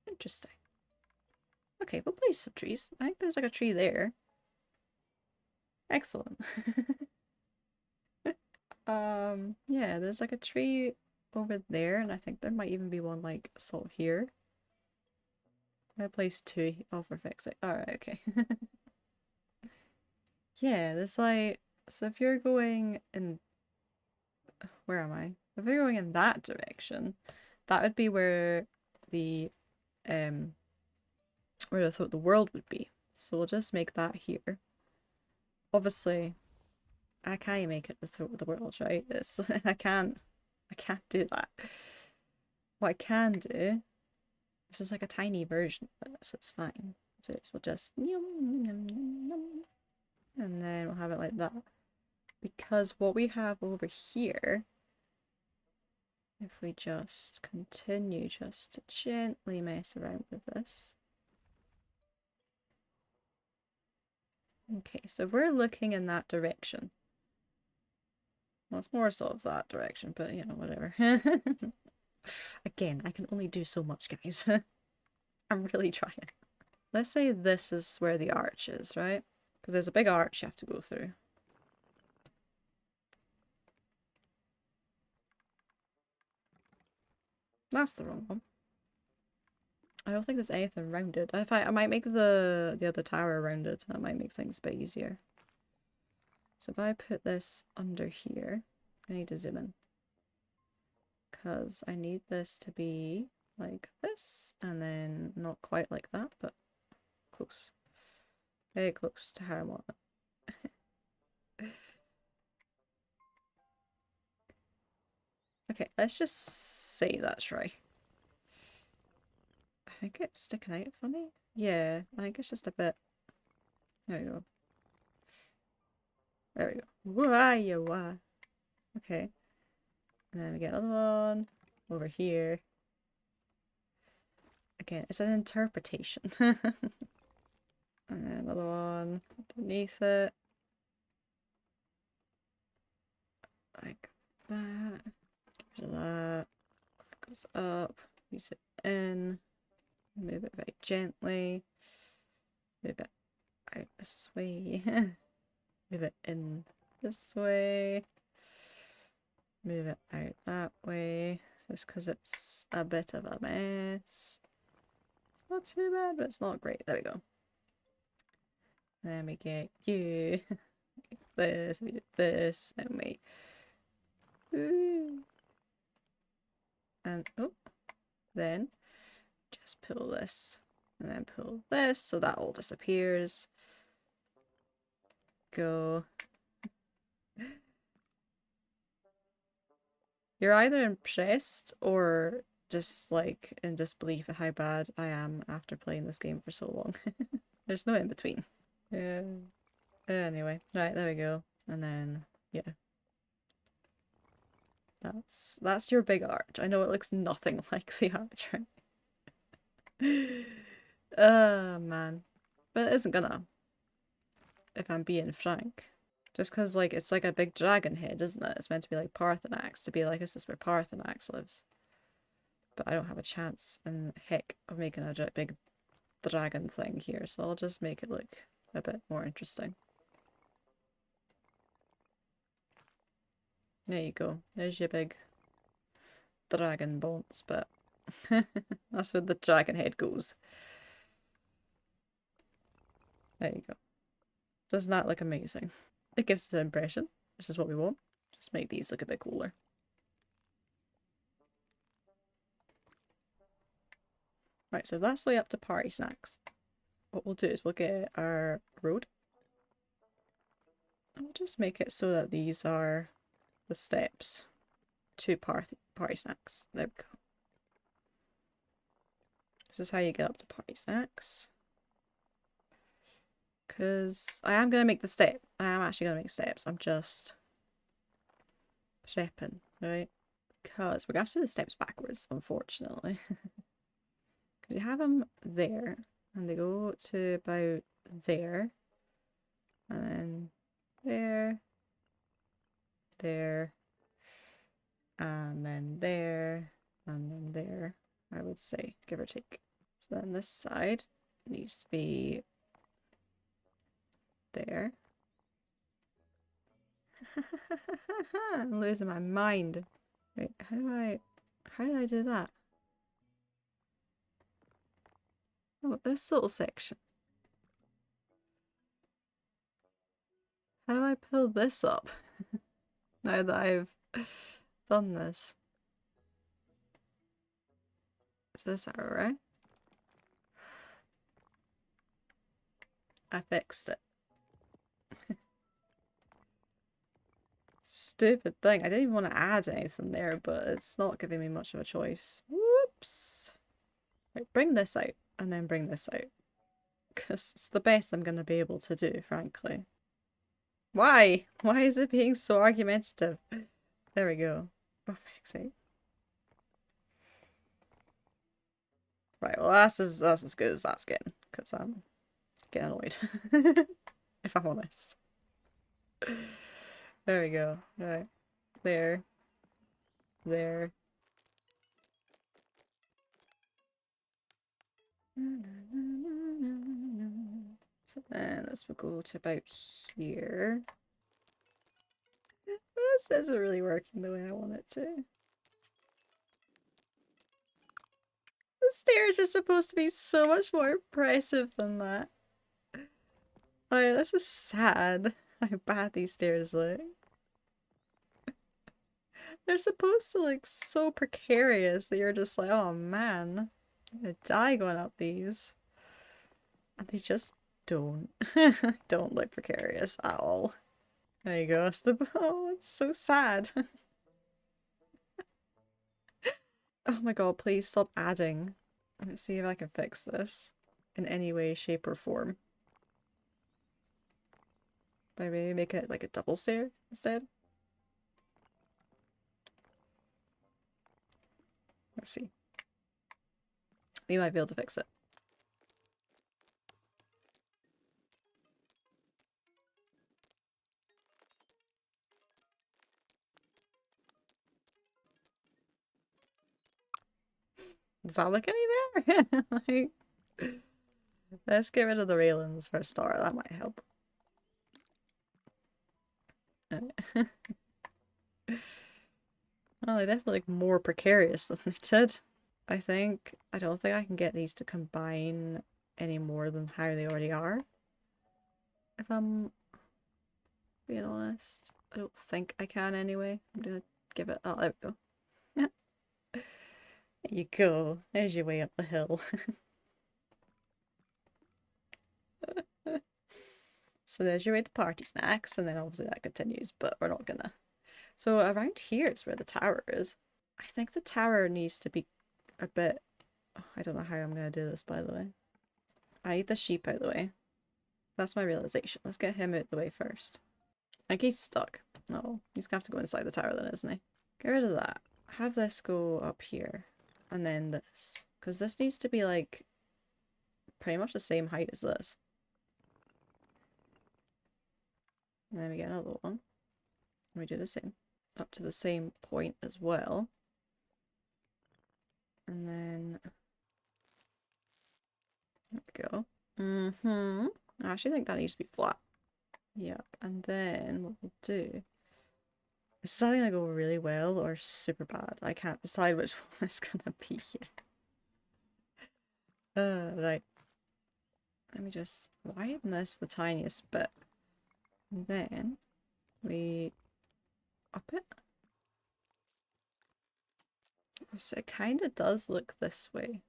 Interesting. Okay, we'll place some trees. I think there's like a tree there. Excellent. Yeah, there's like a tree over there, and I think there might even be one like sort of here. I placed two. Oh, for fix it. Alright, okay. Yeah, there's like, so if you're going in, where am I? If you're going in that direction, that would be where the, where I thought the world would be. So we'll just make that here. Obviously, I can't make it the throat of the world, right? It's, I can't do that. What I can do, this is like a tiny version of it, so it's fine. So we'll just, and then we'll have it like that. Because what we have over here, if we just continue just to gently mess around with this. Okay, so if we're looking in that direction. Well, it's more sort of that direction, but you know, whatever. Again, I can only do so much, guys. I'm really trying. Let's say this is where the arch is, right? Because there's a big arch you have to go through. That's the wrong one. I don't think there's anything rounded. I might make the other tower rounded. That might make things a bit easier. So if I put this under here, I need to zoom in. Because I need this to be like this, and then not quite like that, but close. Very close to how I want it. Okay, let's just say that's right. I think it's sticking out funny. Yeah, I think it's just a bit. There we go. There we go. Wah, yeah, wah. Okay. And then we get another one over here. Again, it's an interpretation. And then another one underneath it. Like that. Get rid of that. That goes up. Use it in. Move it very gently. Move it out this way. Move it in this way. Move it out that way. Just because it's a bit of a mess. It's not too bad, but it's not great. There we go. Then we get you. This, we do this, and we. Ooh. And oh, then just pull this, and then pull this, so that all disappears. Go. You're either impressed or just like in disbelief at how bad I am after playing this game for so long. There's no in between. Yeah. Anyway, right, there we go. And then, yeah. That's your big arch. I know it looks nothing like the arch, right? Man. But it isn't gonna, if I'm being frank. Just because, like, it's like a big dragon head, isn't it? It's meant to be like Parthenax, to be like, this is where Parthenax lives. But I don't have a chance in heck of making a big dragon thing here, so I'll just make it look a bit more interesting. There you go. There's your big dragon bones, but that's where the dragon head goes. There you go. Doesn't that look amazing? It gives the impression, which is what we want. Just make these look a bit cooler. Right, so that's the way up to party snacks. What we'll do is we'll get our road. And we'll just make it so that these are the steps to party snacks. There we go. This is how you get up to party snacks. Because I am going to make the step. I am actually going to make steps. I'm just prepping, right? Because we're going to have to do the steps backwards, unfortunately. Because you have them there, and they go to about there, and then there, there, and then there, and then there, I would say, give or take. So then this side needs to be there. I'm losing my mind. Wait, how did I do that? Oh, this little section. How do I pull this up? Now that I've done this. Is this alright? I fixed it. Stupid thing. I didn't even want to add anything there, but it's not giving me much of a choice. Whoops. Right, bring this out, and then bring this out. Because it's the best I'm going to be able to do, frankly. Why? Why is it being so argumentative? There we go. Oh, fuck's sake. Right, well that's as good as that's getting, because I'm getting annoyed. If I'm honest. There we go. Right. There. There. So then this will go to about here. This isn't really working the way I want it to. The stairs are supposed to be so much more impressive than that. Oh, this is sad how bad these stairs look. They're supposed to look so precarious that you're just like, oh man, I'm gonna die going up these. And they just don't. Don't look precarious at all. There you go. It's oh, it's so sad. Oh my god, please stop adding. Let's see if I can fix this in any way, shape, or form. By maybe making it like a double stair instead. Let's see. We might be able to fix it. Does that look any better? Like, let's get rid of the railings for a start. That might help. Well, they definitely look more precarious than they did. I don't think I can get these to combine any more than how they already are. If I'm being honest. I don't think I can anyway. I'm gonna give it, oh, there we go. There you go. There's your way up the hill. So there's your way to party snacks, and then obviously that continues, but we're not gonna. So around here is where the tower is. I think the tower needs to be a bit... I don't know how I'm gonna do this, by the way. I need the sheep out of the way. That's my realization. Let's get him out the way first. I think he's stuck. No, he's gonna have to go inside the tower then, isn't he? Get rid of that. Have this go up here. And then this. Because this needs to be like pretty much the same height as this. And then we get another one. And we do the same. Up to the same point as well. And then... There we go. I actually think that needs to be flat. Yep. And then what we'll do... This is either gonna go really well or super bad. I can't decide which one it's gonna be yet. Right. Let me just widen this the tiniest bit. And then we up it. So it kind of does look this way.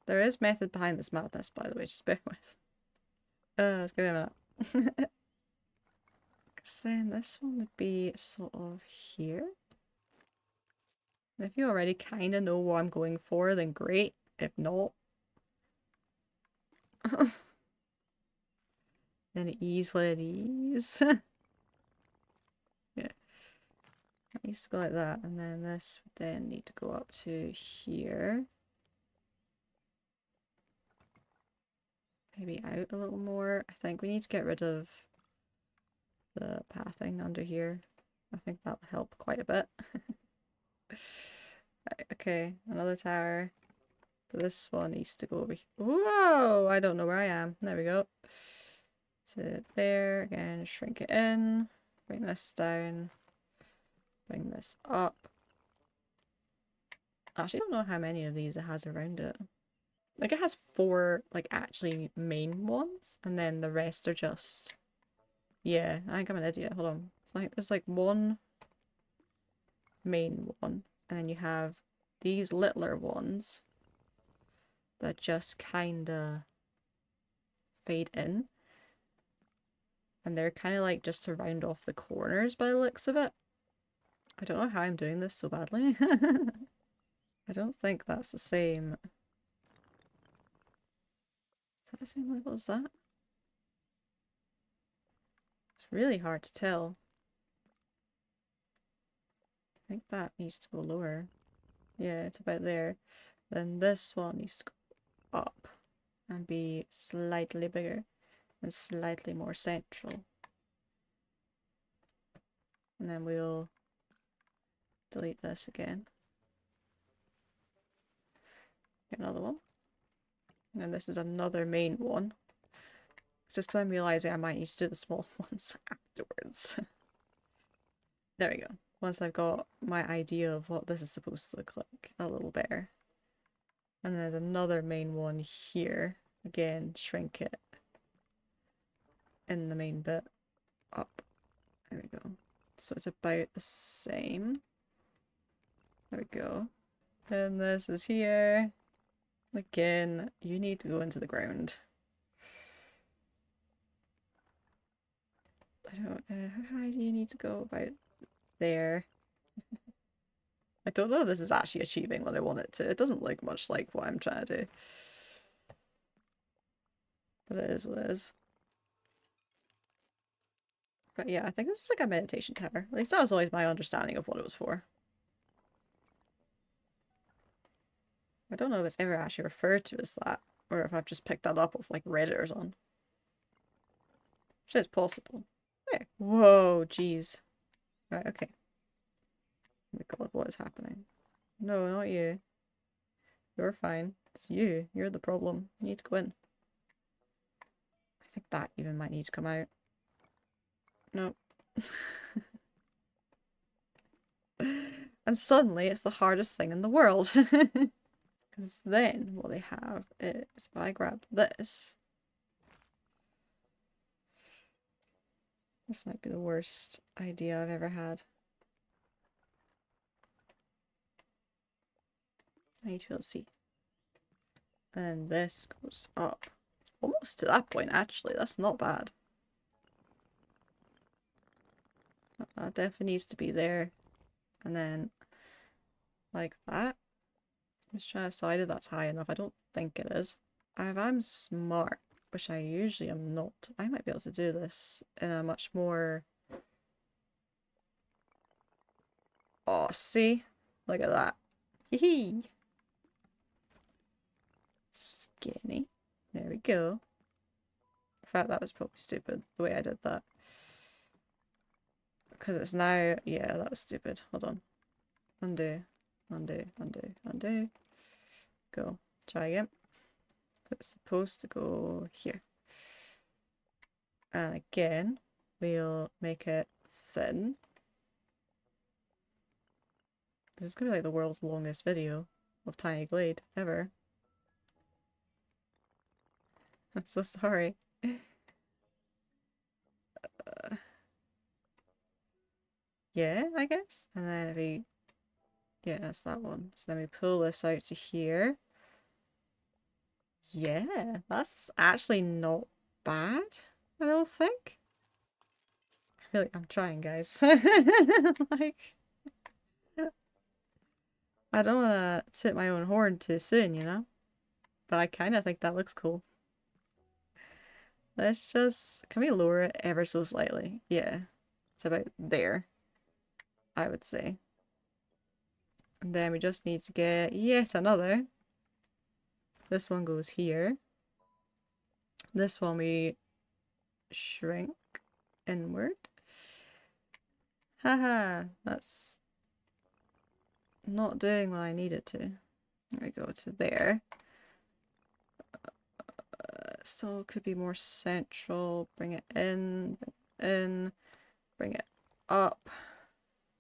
There is method behind this madness, by the way, just bear with. Let's give it a minute. Because then this one would be sort of here. And if you already kind of know what I'm going for, then great. If not, then it is what it is. Yeah. It needs to go like that, and then this would then need to go up to here. Maybe out a little more. I think we need to get rid of the pathing under here. I think that'll help quite a bit. Right, okay, another tower. But this one needs to go over here. Whoa! I don't know where I am. There we go. To there, again, shrink it in. Bring this down. Bring this up. Actually, I don't know how many of these it has around it. Like, it has 4, like, actually main ones, and then the rest are just... Yeah, I think I'm an idiot. Hold on. It's like, there's like one main one, and then you have these littler ones that just kinda fade in. And they're kind of like just to round off the corners by the looks of it. I don't know how I'm doing this so badly. I don't think that's the same. Is that the same level as that? It's really hard to tell. I think that needs to go lower. Yeah, it's about there. Then this one needs to go up and be slightly bigger and slightly more central. And then we'll delete this again. Get another one. And this is another main one. It's just because I'm realizing I might need to do the small ones afterwards. There we go. Once I've got my idea of what this is supposed to look like a little better. And then there's another main one here. Again, shrink it in the main bit up. There we go. So it's about the same. There we go. And this is here. Again, you need to go into the ground. I don't how high do you need to go? About there. I don't know if this is actually achieving what I want it to. It doesn't look much like what I'm trying to do. But it is what it is. But yeah, I think this is like a meditation tower. At least that was always my understanding of what it was for. I don't know if it's ever actually referred to as that, or if I've just picked that up off like Reddit or something. Which is possible. There. Whoa, jeez. Right, okay. Oh my god, what is happening? No, not you. You're fine. It's you. You're the problem. You need to go in. I think that even might need to come out. Nope. And suddenly it's the hardest thing in the world. Because then what they have is, if I grab this, this might be the worst idea I've ever had. I need to be able to see. And this goes up. Almost to that point, actually. That's not bad. That definitely needs to be there. And then, like that. I'm just trying to decide if that's high enough. I don't think it is. If I'm smart, which I usually am not, I might be able to do this in a much more... Oh, see? Look at that. Hee. Skinny. There we go. In fact, that was probably stupid, the way I did that. Because it's now... Yeah, that was stupid. Hold on. Undo. Undo. Undo. Undo. Go. Try again. It's supposed to go here. And again, we'll make it thin. This is going to be like the world's longest video of Tiny Glade ever. I'm so sorry. Yeah, I guess. And then if we... Yeah, that's that one. So then we pull this out to here. Yeah, that's actually not bad, I don't think. Really, I'm trying, guys. Like... I don't want to toot my own horn too soon, you know? But I kind of think that looks cool. Let's just... Can we lower it ever so slightly? Yeah. It's about there, I would say. And then we just need to get yet another. This one goes here. This one we shrink inward. Haha, that's not doing what I need it to. There we go to there. So it could be more central. Bring it in, bring it in, bring it up,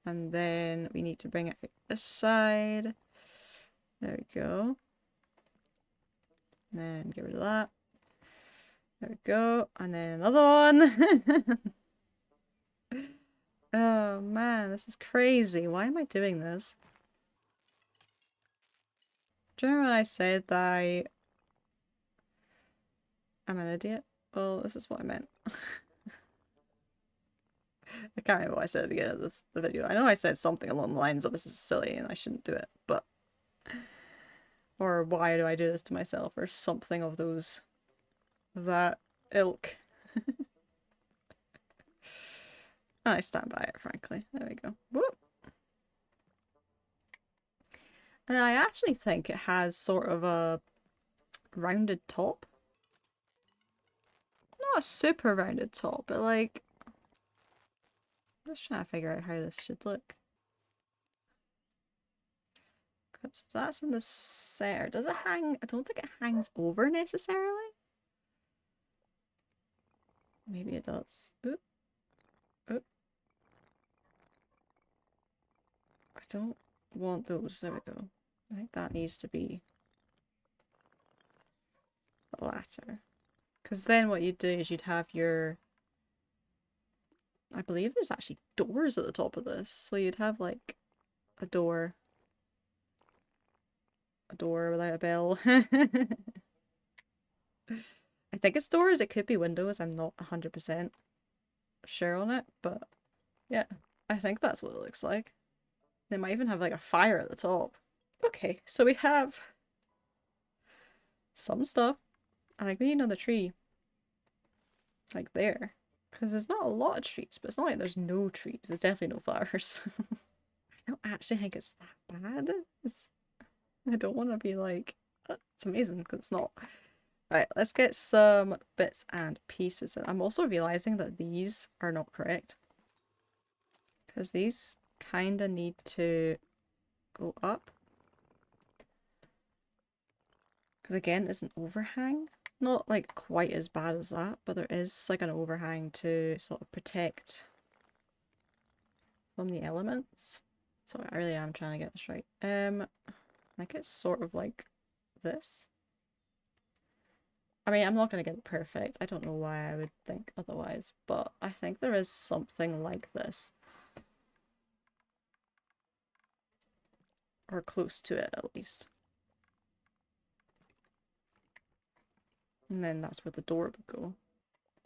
and then we need to bring it out this side. There we go. And then get rid of that. There we go. And then another one. Oh man, this is crazy. Why am I doing this? Do you remember when I said that I'm an idiot? Well, this is what I meant. I can't remember what I said at the beginning of the video. I know I said something along the lines of this is silly and I shouldn't do it, but... Or why do I do this to myself, or something of those... of that ilk. And I stand by it, frankly. There we go. Whoop! And I actually think it has sort of a rounded top. Not a super rounded top, but like... I'm just trying to figure out how this should look. Because that's in the center. Does it hang? I don't think it hangs over necessarily. Maybe it does. Oop. Oop. I don't want those. There we go. I think that needs to be the latter. Because then what you'd do is you'd have your... I believe there's actually doors at the top of this. So you'd have like a door. A door without a bell. I think it's doors. It could be windows. I'm not 100% sure on it. But yeah, I think that's what it looks like. They might even have like a fire at the top. Okay, so we have some stuff. I think we need another tree. Like there. Because there's not a lot of trees, but it's not like there's no trees. There's definitely no flowers. I don't actually think it's that bad. I don't want to be like, it's amazing, because it's not. Right, let's get some bits and pieces. And I'm also realizing that these are not correct. Because these kind of need to go up. Because again, it's an overhang. Not like quite as bad as that, but there is like an overhang to sort of protect from the elements. So I really am trying to get this right. I think it's sort of like this. I mean, I'm not going to get it perfect. I don't know why I would think otherwise, but I think there is something like this. Or close to it, at least. And then that's where the door would go.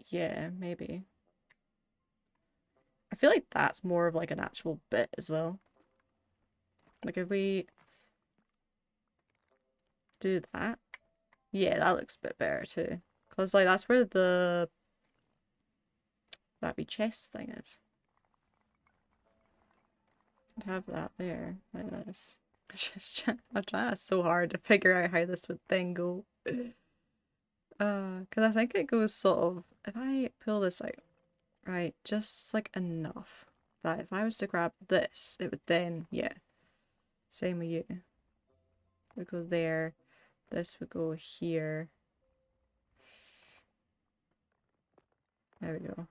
Yeah, maybe. I feel like that's more of like an actual bit as well. Like if we do that. Yeah, that looks a bit better too. Because like that's where the that wee chest thing is. I'd have that there, like this. I'm trying so hard to figure out how this would then go. Because I think it goes sort of, if I pull this out, right, just like enough that if I was to grab this, it would then, yeah, same with you. It would go there, this would go here. There we go.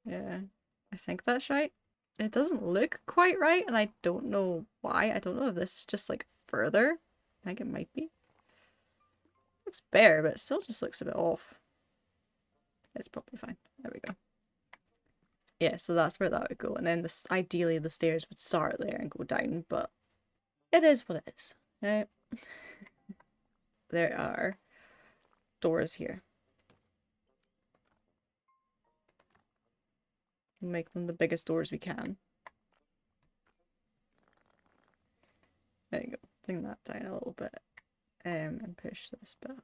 Yeah, I think that's right. It doesn't look quite right, and I don't know why. I don't know if this is just like further. I think it might be. Looks bare, but it still just looks a bit off. It's probably fine. There we go. Yeah, so that's where that would go. And then this, ideally the stairs would start there and go down, but it is what it is, right? There are doors here. Make them the biggest doors we can. There you go. Bring that down a little bit. And push this bit up.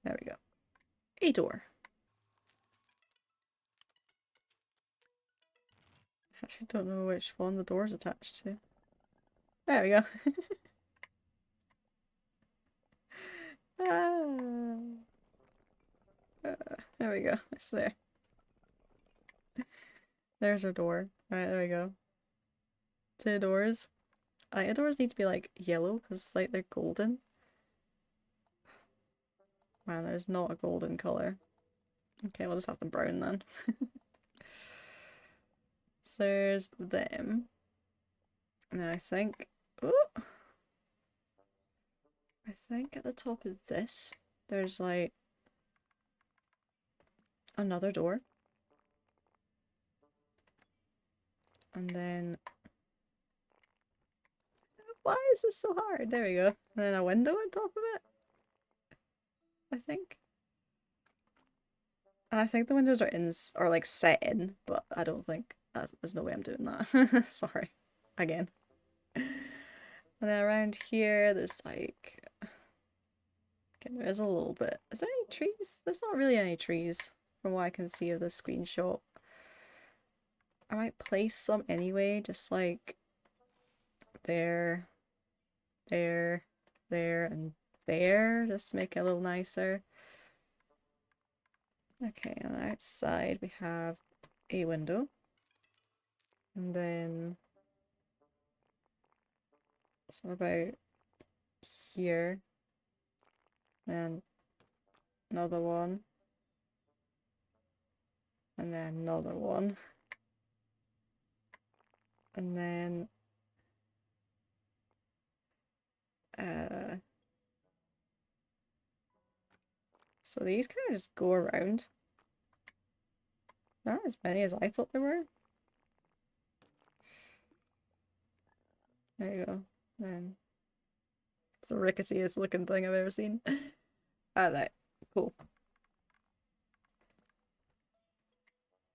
There we go. A door. I actually don't know which one the door's attached to. There we go. There we go. It's there. There's our door. Alright, there we go. Two doors. I think the doors need to be like yellow because like they're golden. Man, there's not a golden color. Okay, we'll just have the brown then. So there's them. Now I think, oh, I think at the top of this, there's like another door. And then, why is this so hard? There we go. And then a window on top of it, I think. And I think the windows are like set in, but I don't think there's no way I'm doing that. Sorry. Again. And then around here, there's like, okay, there is a little bit. Is there any trees? There's not really any trees from what I can see of the screenshot. I might place some anyway, just like there, there, there, and there, just to make it a little nicer. Okay, and outside we have a window. And then some about here. Then another one. And then another one. And then so these kind of just go around. Not as many as I thought there were. There you go. Then it's the ricketiest looking thing I've ever seen. Alright, cool.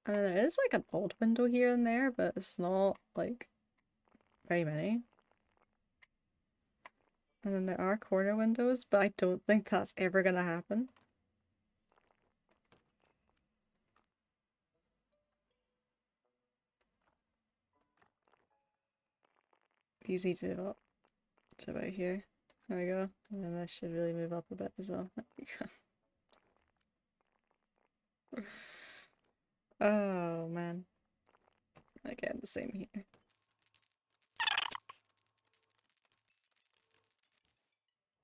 And then there is like an odd window here and there, but it's not like very many. And then there are corner windows, but I don't think that's ever gonna happen. These need to move up to about here. There we go. And then this should really move up a bit as well. There we go. Oh man. Again, the same here.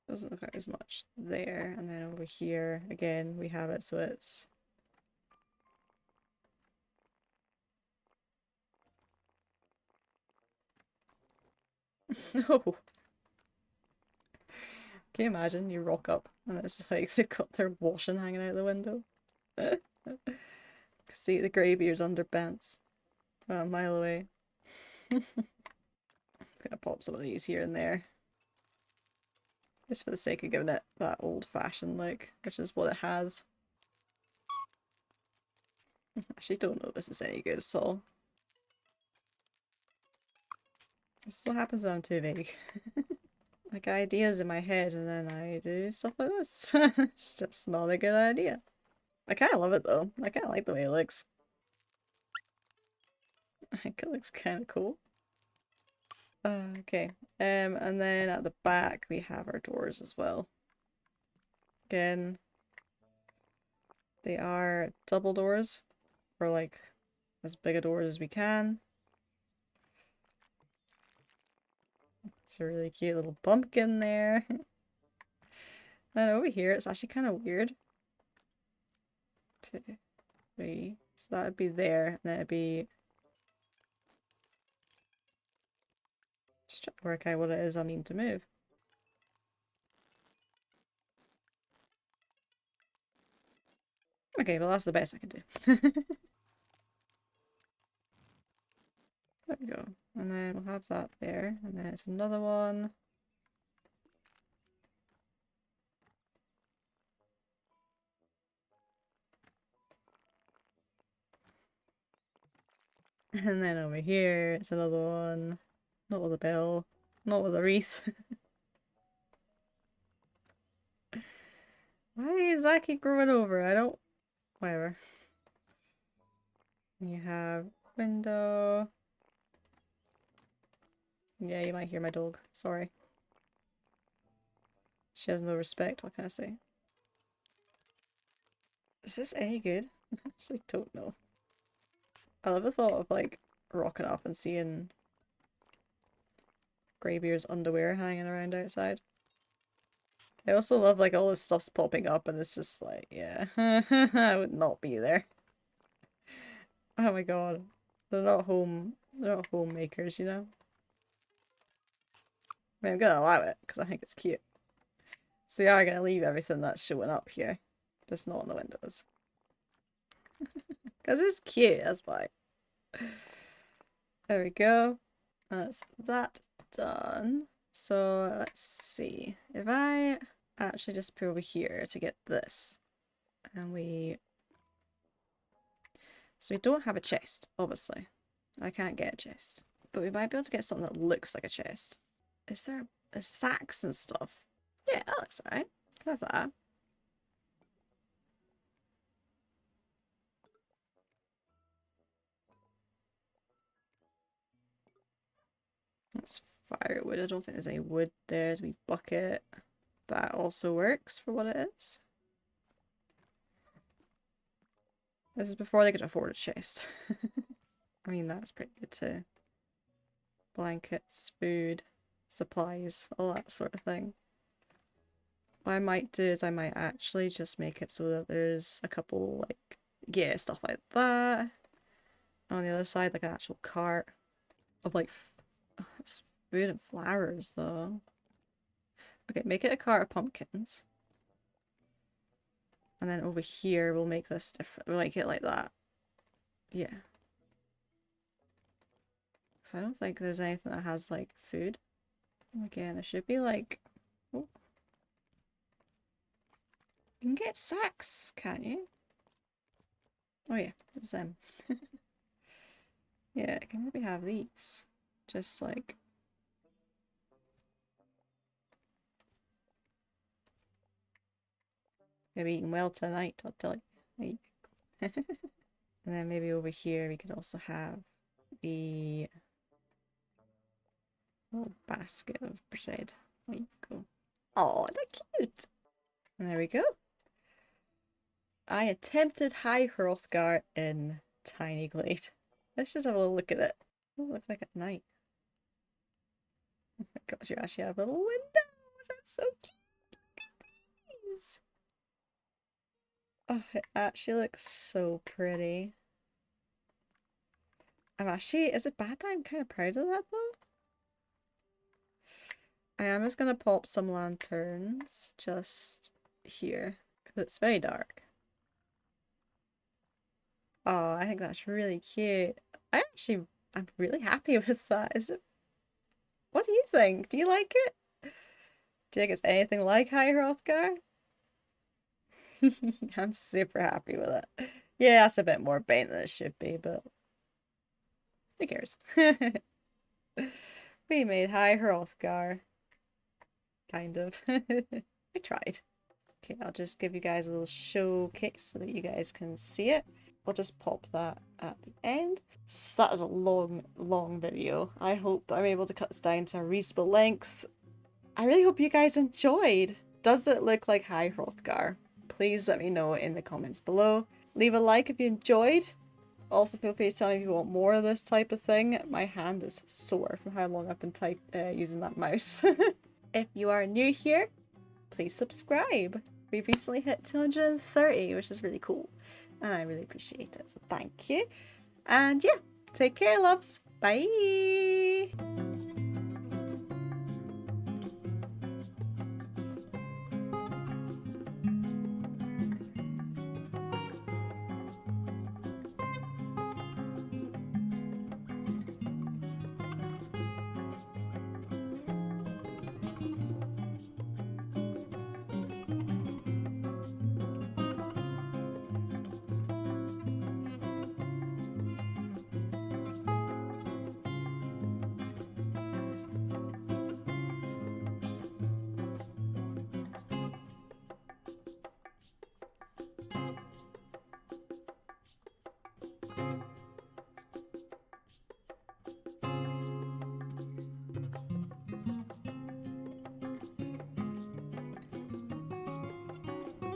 Doesn't look like as much there. And then over here, again, we have it so it's no. Can you imagine you rock up and it's like they've got their washing hanging out the window? See the greybeards underpants. Well, a mile away. Gonna pop some of these here and there. Just for the sake of giving it that old-fashioned look, which is what it has. I actually don't know if this is any good at all. This is what happens when I'm too vague. I got ideas in my head and then I do stuff like this. It's just not a good idea. I kind of love it though. I kind of like the way it looks. I think it looks kind of cool. Okay, and then at the back we have our doors as well. Again, they are double doors, or like as big a doors as we can. It's a really cute little pumpkin there. Then over here, it's actually kind of weird. 2, 3. So that would be there, and then it'd be. Just trying to work out what it is I need to move. Okay, well that's the best I can do. There we go. And then we'll have that there, and then it's another one. And then over here, it's another one. Not with a bell. Not with a wreath. Why is that keep growing over? I don't... Whatever. You have window. Yeah, you might hear my dog. Sorry. She has no respect. What can I say? Is this any good? I actually don't know. I love the thought of like rocking up and seeing Greybeard's underwear hanging around outside. I also love like all this stuff's popping up and it's just like, yeah, I would not be there. Oh my god. They're not homemakers, you know? I mean, I'm gonna allow it because I think it's cute. So we are gonna leave everything that's showing up here. Just not on the windows. Because it's cute, that's why. There we go. That's that done. So let's see. If I actually just put over here to get this. And so we don't have a chest, obviously. I can't get a chest. But we might be able to get something that looks like a chest. Is there sacks and stuff? Yeah, that looks alright. Can I have that? That's firewood. I don't think there's any wood there. There's a wee bucket. That also works for what it is. This is before they could afford a chest. I mean, that's pretty good too. Blankets, food, supplies, all that sort of thing. What I might do is I might actually just make it so that there's a couple, like, yeah, stuff like that. And on the other side, like an actual cart of, like, food and flowers, though. Okay, make it a cart of pumpkins. And then over here, we'll make this different. We'll make it like that. Yeah. Because I don't think there's anything that has, like, food. Again, there should be, like... Oh. You can get sacks, can't you? Oh yeah, there's them. Yeah, I can maybe have these. Just, like... Maybe eating well tonight, I'll tell you. And then maybe over here we could also have the little basket of bread. There you go. Oh, they're cute! And there we go. I attempted High Hrothgar in Tiny Glade. Let's just have a look at it. What does it look like at night? Oh my gosh, you actually have little windows! That's so cute! Look at these! Oh, it actually looks so pretty. Is it bad that I'm kind of proud of that though? I am just gonna pop some lanterns just here, because it's very dark. Oh, I think that's really cute. I'm really happy with that. What do you think? Do you like it? Do you think it's anything like High Hrothgar? I'm super happy with it. Yeah, that's a bit more paint than it should be, but who cares? We made High Hrothgar. Kind of. I tried. Okay, I'll just give you guys a little showcase so that you guys can see it. I'll just pop that at the end. So that was a long video. I hope I'm able to cut this down to a reasonable length. I really hope you guys enjoyed. Does it look like High Hrothgar? Please let me know in the comments below. Leave a like if you enjoyed. Also feel free to tell me if you want more of this type of thing. My hand is sore from how long I've been using that mouse. If you are new here, please subscribe. We've recently hit 230, which is really cool. And I really appreciate it, so thank you. And yeah, take care, loves. Bye!